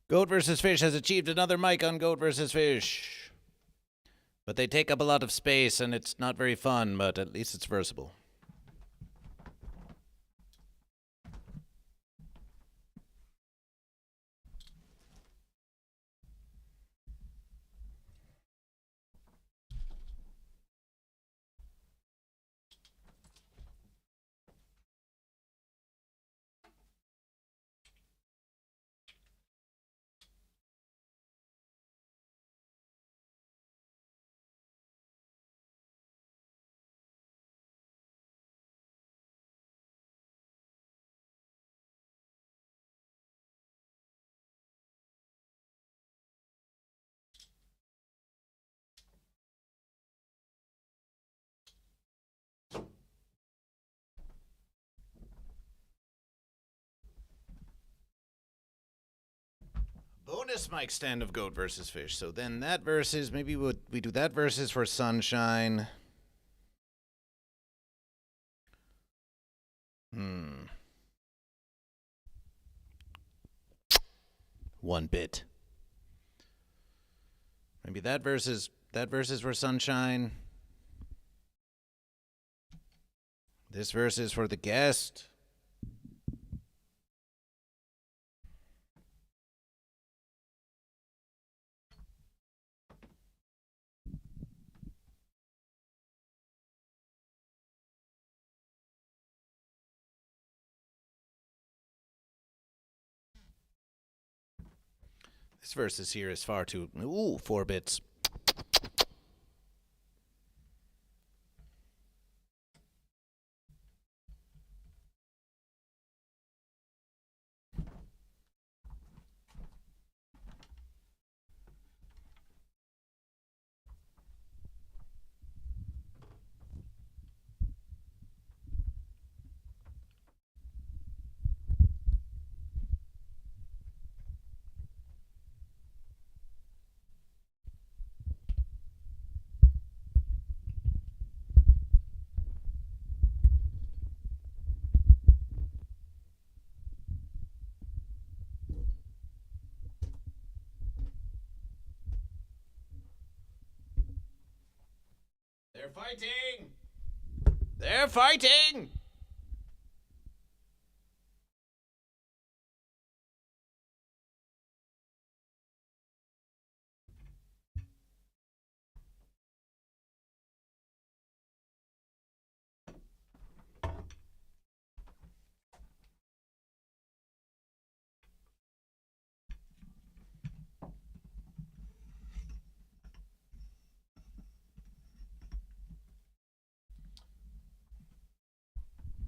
Goat vs. Fish has achieved another mic on Goat vs. Fish. But they take up a lot of space, and it's not very fun, but at least it's versatile. Bonus mic stand of Goat versus Fish. So then that versus, maybe we do that versus for Sunshine. One bit. Maybe that versus for Sunshine. This versus for the guest. This versus here is far too... Ooh, 4 bits. They're fighting! They're fighting!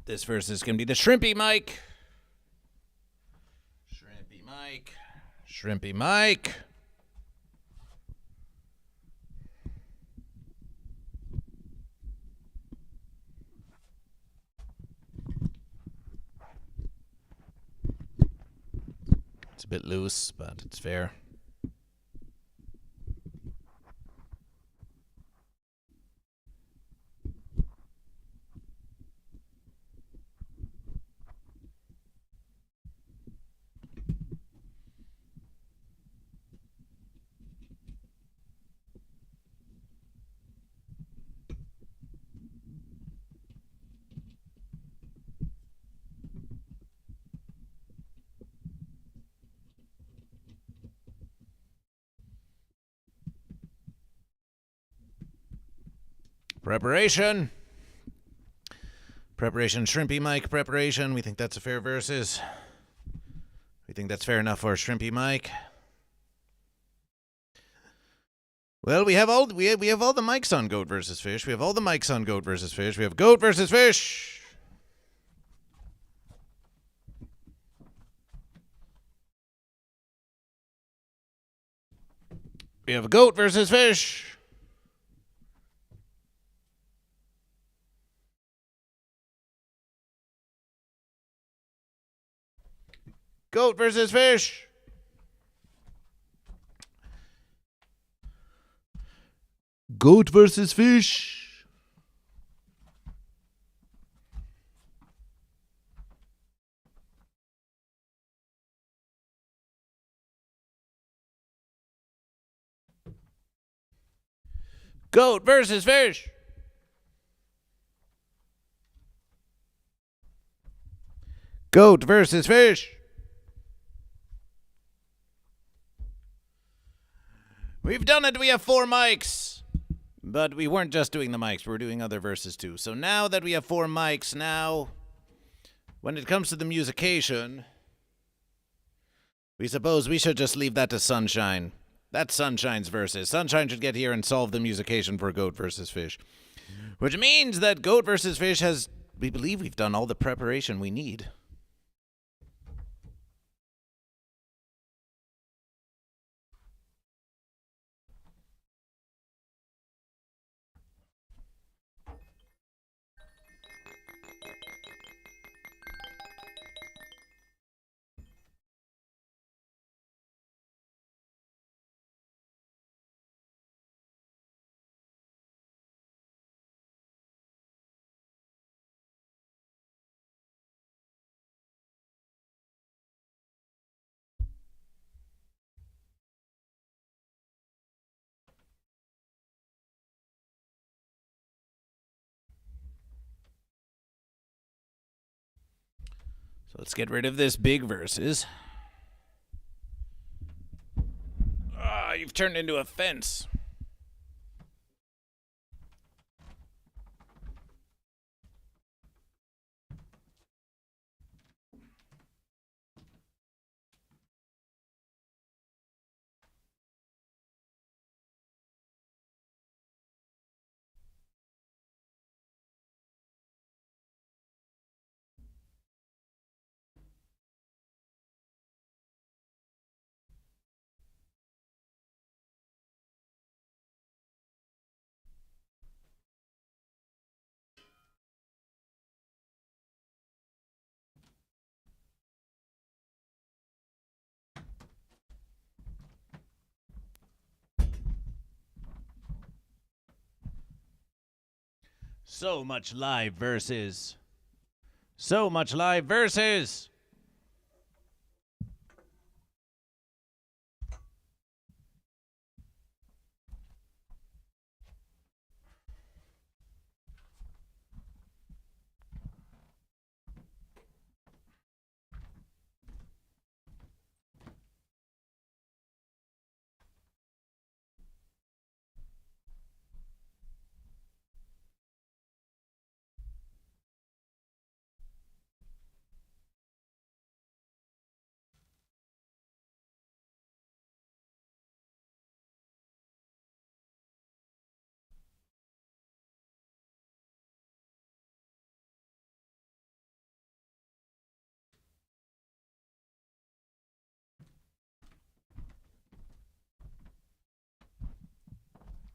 This versus can be the Shrimpy Mike. Shrimpy Mike. Shrimpy Mike. It's a bit loose, but it's fair. Preparation. Preparation, Shrimpy Mike preparation. We think that's a fair versus. We think that's fair enough for Shrimpy Mike. Well, we have all the mics on Goat versus Fish. We have all the mics on Goat versus Fish. We have Goat versus Fish. We have Goat versus Fish. Goat versus Fish. Goat versus Fish. Goat versus Fish. Goat versus Fish. We've done it. We have 4 mics. But we weren't just doing the mics. We were doing other verses too. So now that we have 4 mics, now when it comes to the musication, we suppose we should just leave that to Sunshine. That's Sunshine's verses. Sunshine should get here and solve the musication for Goat versus Fish. Which means that Goat versus Fish has, we believe we've done all the preparation we need. So let's get rid of this big verses. Ah, you've turned into a fence. So much live verses. So much live verses.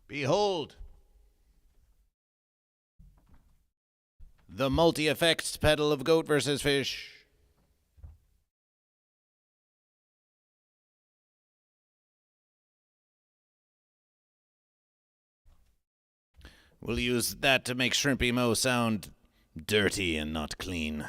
Behold, the multi-effects pedal of Goat versus Fish. We'll use that to make Shrimpy Mo sound dirty and not clean.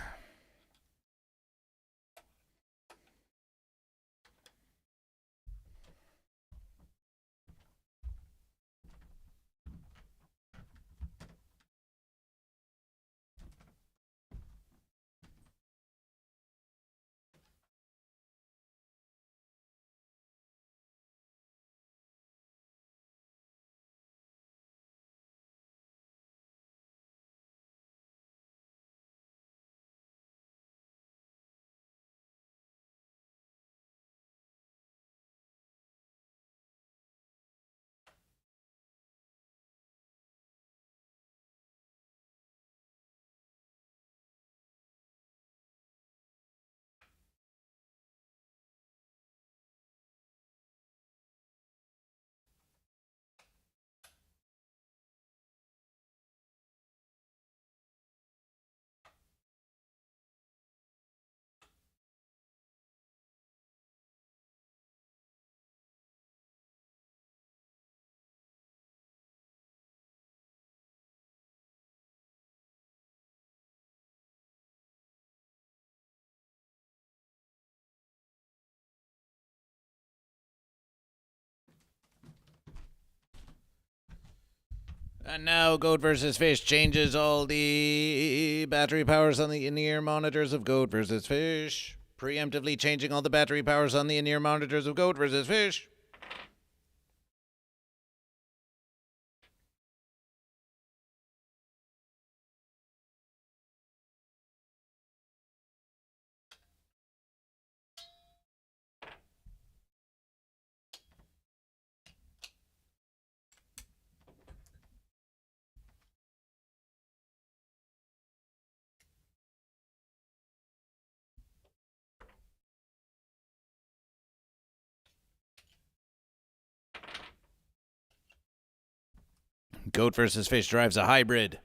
And now Goat vs. Fish changes all the battery powers on the in-ear monitors of Goat vs. Fish. Preemptively changing all the battery powers on the in-ear monitors of Goat vs. Fish. Goat vs. Fish drives a hybrid.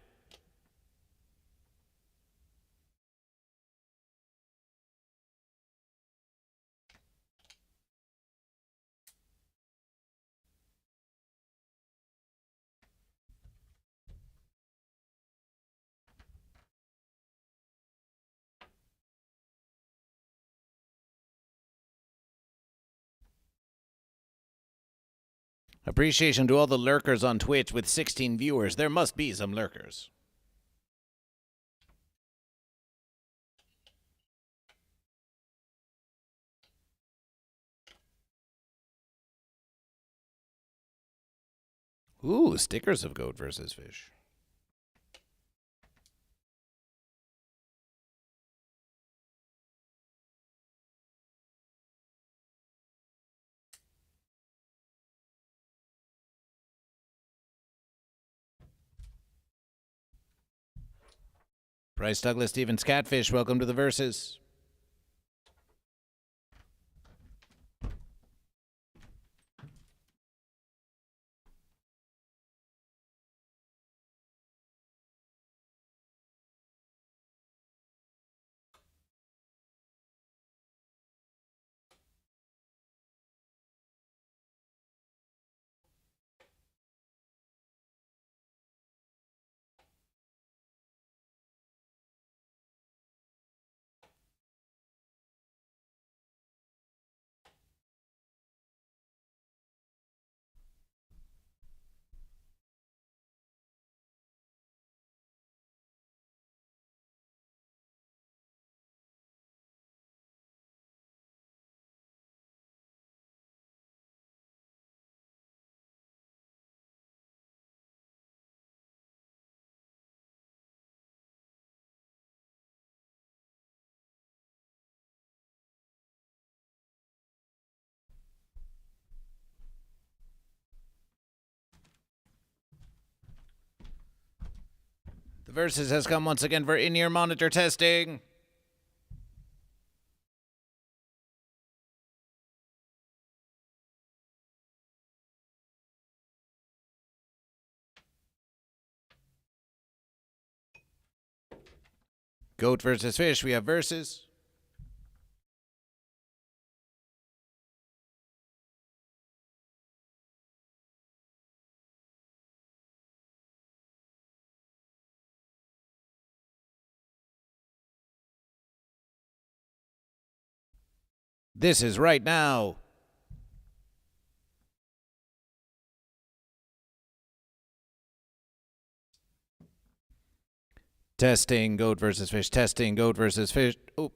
Appreciation to all the lurkers on Twitch with 16 viewers. There must be some lurkers. Ooh, stickers of Goat vs. Fish. Bryce Douglas Stevens Catfish, welcome to the Versus. The Versus has come once again for in-ear monitor testing. Goat vs. Fish, we have Versus. This is right now. Testing Goat vs. Fish. Testing Goat vs. Fish. Oh.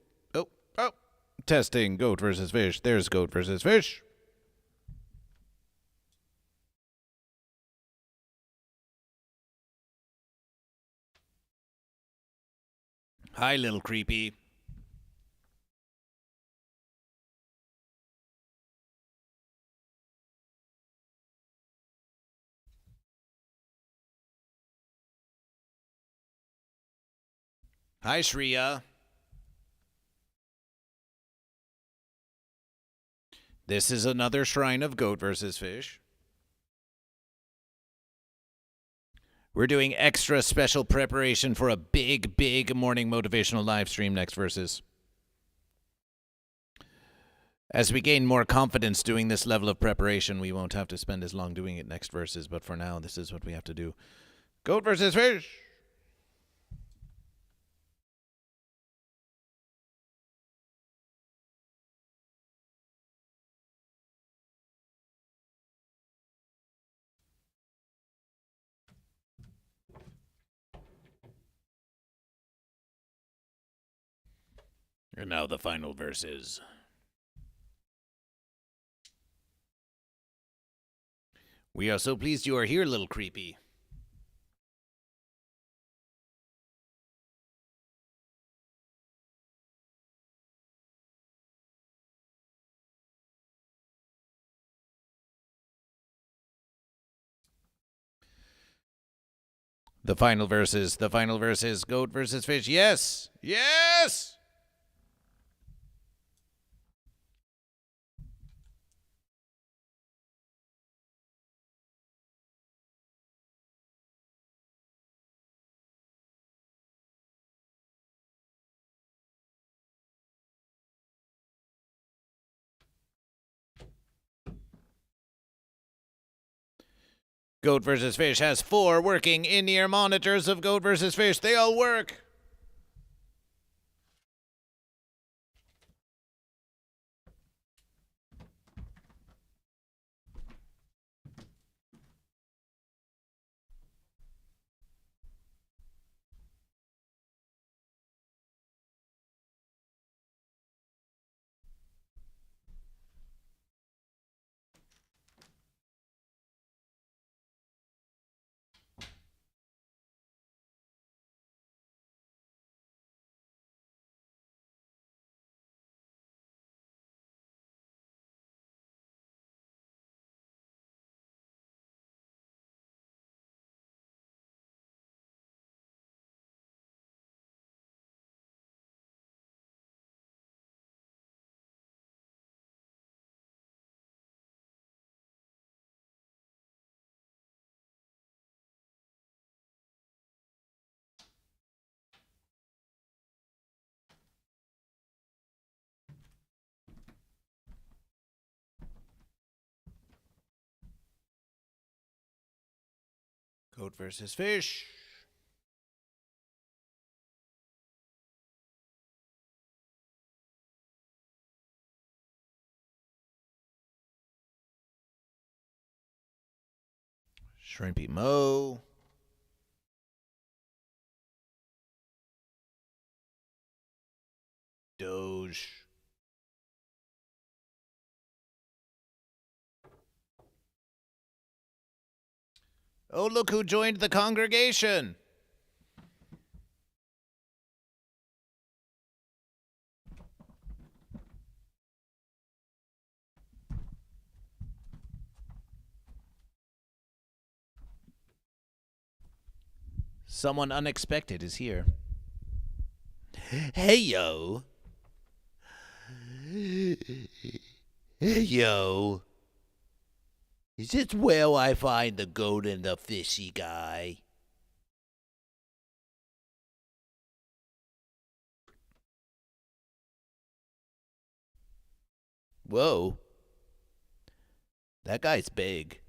Testing Goat vs. Fish. There's Goat vs. Fish. Hi, little creepy. Hi, Shreya. This is another shrine of Goat vs. Fish. We're doing extra special preparation for a big morning motivational live stream next Versus. As we gain more confidence doing this level of preparation, we won't have to spend as long doing it next Versus, but for now, this is what we have to do. Goat vs. Fish! And now the final verses. We are so pleased you are here, little creepy. The final verses, goat versus fish. Yes! Yes! Goat vs. Fish has 4 working in-ear monitors of Goat vs. Fish. They all work. Goat vs. Fish. Shrimpy Mo. Doge. Oh, look who joined the congregation. Someone unexpected is here. Hey, yo. Hey, yo. Is this where I find the goat and the fishy guy? Whoa. That guy's big.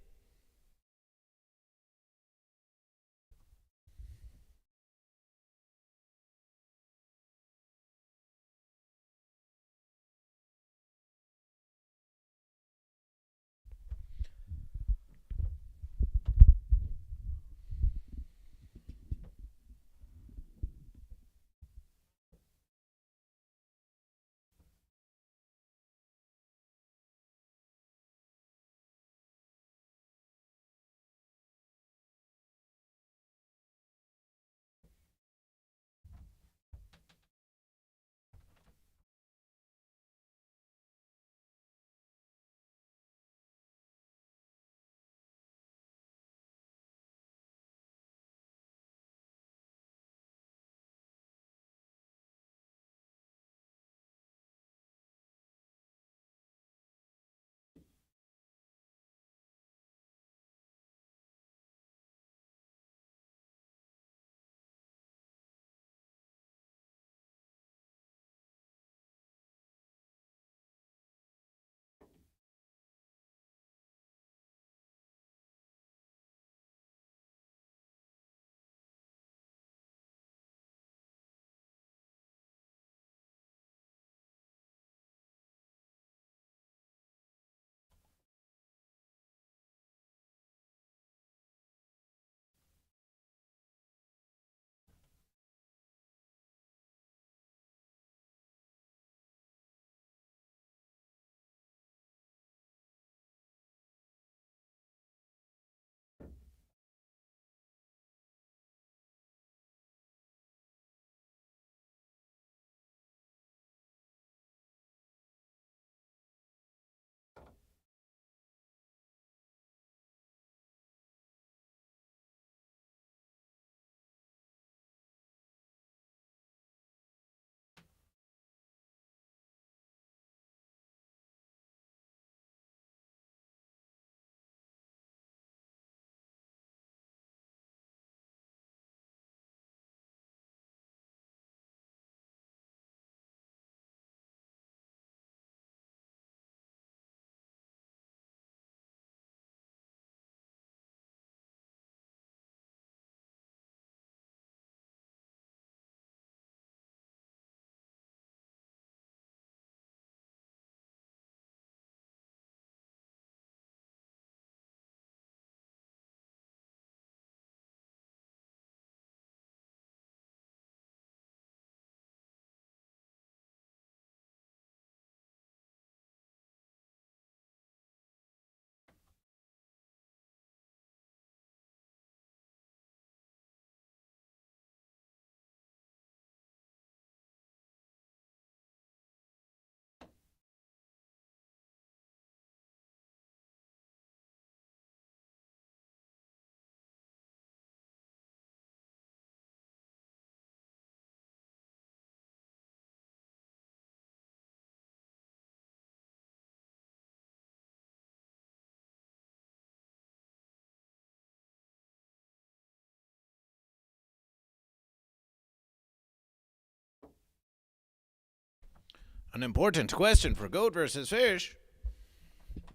An important question for Goat versus Fish.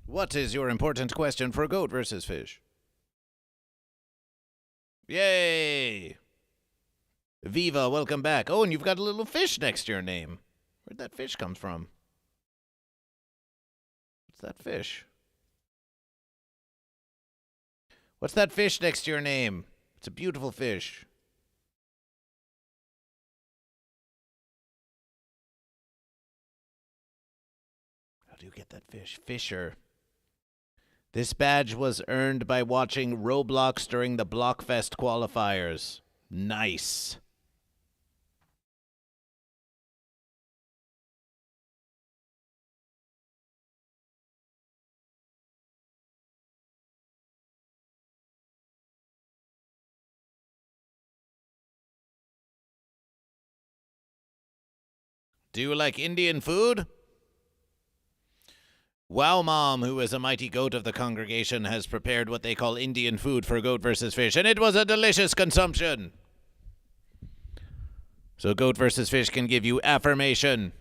What is your important question for Goat versus Fish? Yay! Viva, welcome back. Oh, and you've got a little fish next to your name. Where'd that fish come from? What's that fish? What's that fish next to your name? It's a beautiful fish. How do you get that fish? Fisher. This badge was earned by watching Roblox during the Blockfest qualifiers. Nice. Do you like Indian food? Wow Mom, who is a mighty goat of the congregation, has prepared what they call Indian food for Goat versus Fish, and it was a delicious consumption. So Goat versus Fish can give you affirmation.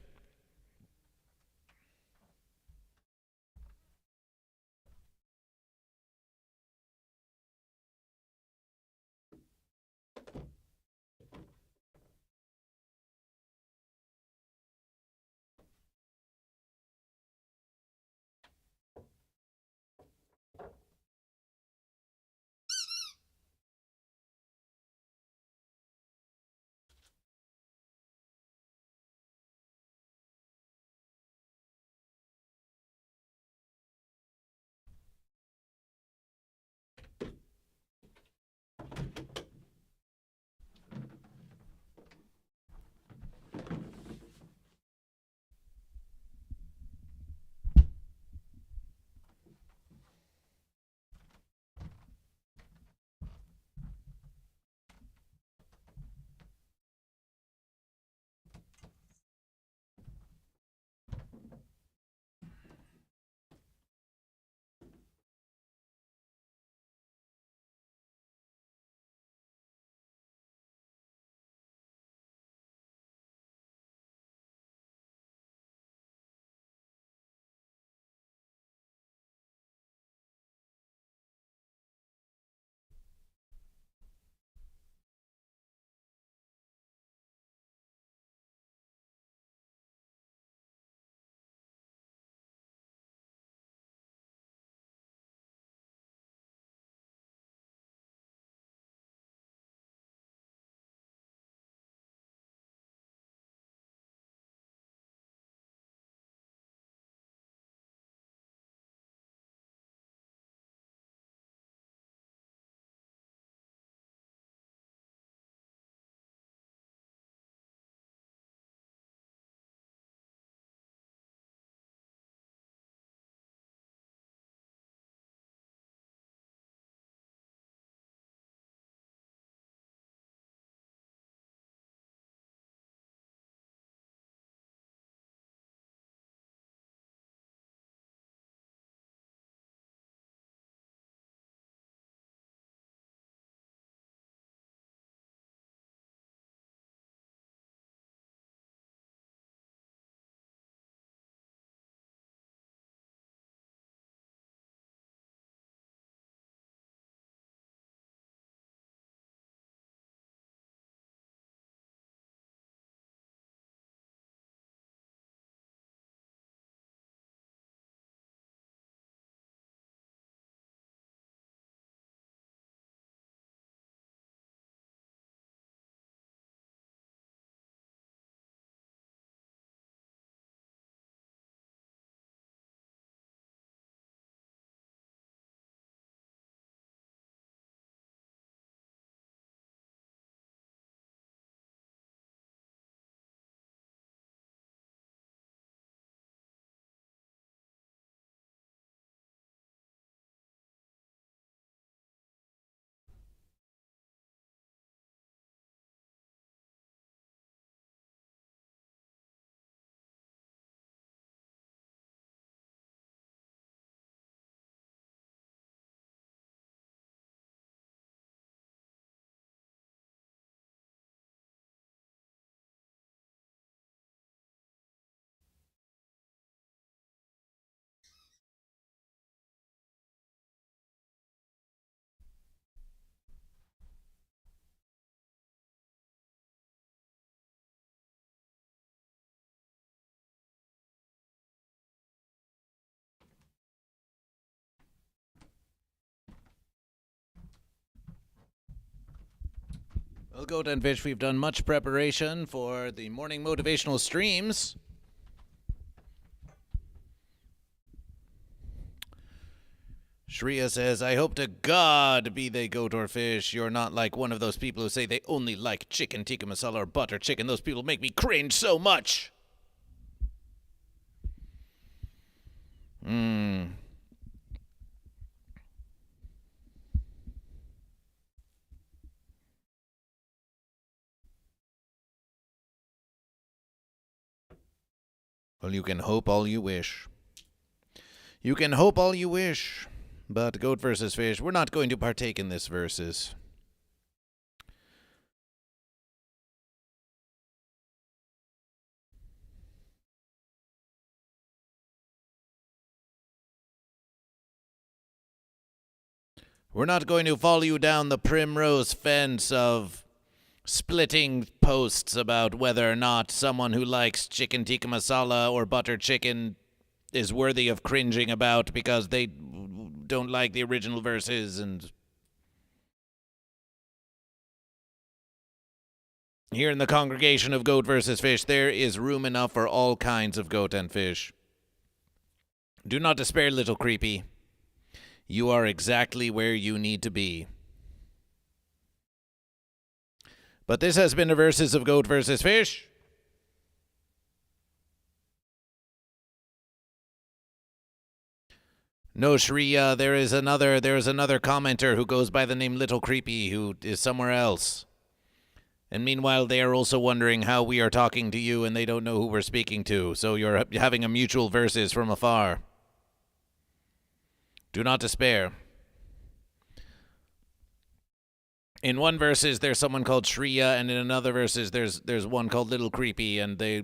Well, Goat and Fish, we've done much preparation for the morning motivational streams. Shreya says, I hope to God, be they goat or fish, you're not like one of those people who say they only like chicken tikka masala or butter chicken. Those people make me cringe so much. Well, you can hope all you wish. You can hope all you wish. But Goat versus Fish, we're not going to partake in this versus. We're not going to follow you down the primrose fence of splitting posts about whether or not someone who likes chicken tikka masala or butter chicken is worthy of cringing about because they don't like the original verses. And here in the congregation of Goat versus Fish, there is room enough for all kinds of goat and fish. Do not despair, little creepy. You are exactly where you need to be. But this has been the verses of Goat versus Fish. No, Shreya, there is another commenter who goes by the name Little Creepy who is somewhere else. And meanwhile, they are also wondering how we are talking to you and they don't know who we're speaking to. So you're having a mutual versus from afar. Do not despair. In one verses, there's someone called Shreya, and in another verses, there's one called Little Creepy, and they're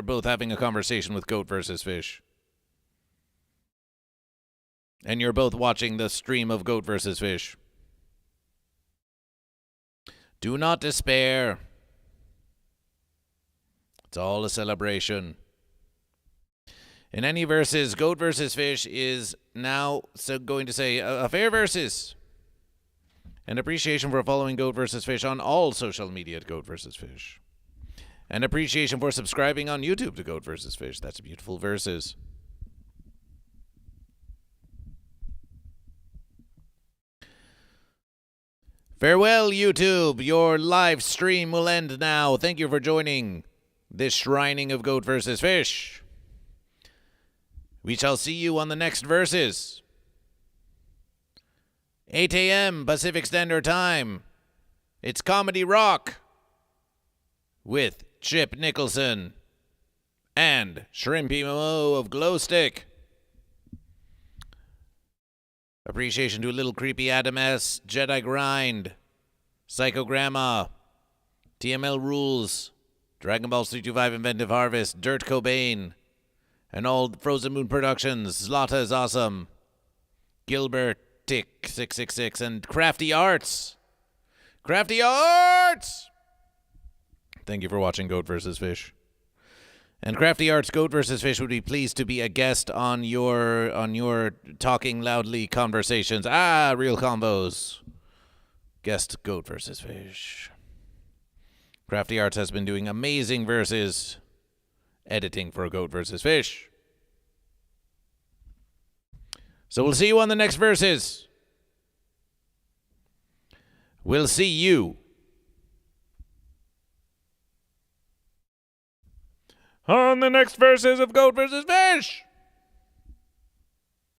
both having a conversation with Goat versus Fish. And you're both watching the stream of Goat versus Fish. Do not despair. It's all a celebration. In any verses, Goat versus Fish is now going to say a fair versus. An appreciation for following Goat versus Fish on all social media at Goat versus Fish. An appreciation for subscribing on YouTube to Goat versus Fish. That's a beautiful verses. Farewell, YouTube. Your live stream will end now. Thank you for joining this shrining of Goat versus Fish. We shall see you on the next verses. 8 a.m. Pacific Standard Time. It's Comedy Rock with Chip Nicholson and Shrimpy Momo of Glow Stick. Appreciation to Little Creepy Adam S., Jedi Grind, Psychogramma, TML Rules, Dragon Ball 325 Inventive Harvest, Dirt Cobain, and all Frozen Moon Productions, Zlata is Awesome, Gilbert Tick 666, and Crafty Arts. Crafty Arts! Thank you for watching Goat vs. Fish. And Crafty Arts, Goat vs. Fish would be pleased to be a guest on your talking loudly conversations. Real combos. Guest Goat vs. Fish. Crafty Arts has been doing amazing verses editing for Goat vs. Fish. So we'll see you on the next verses. We'll see you on the next verses of Goat versus Fish.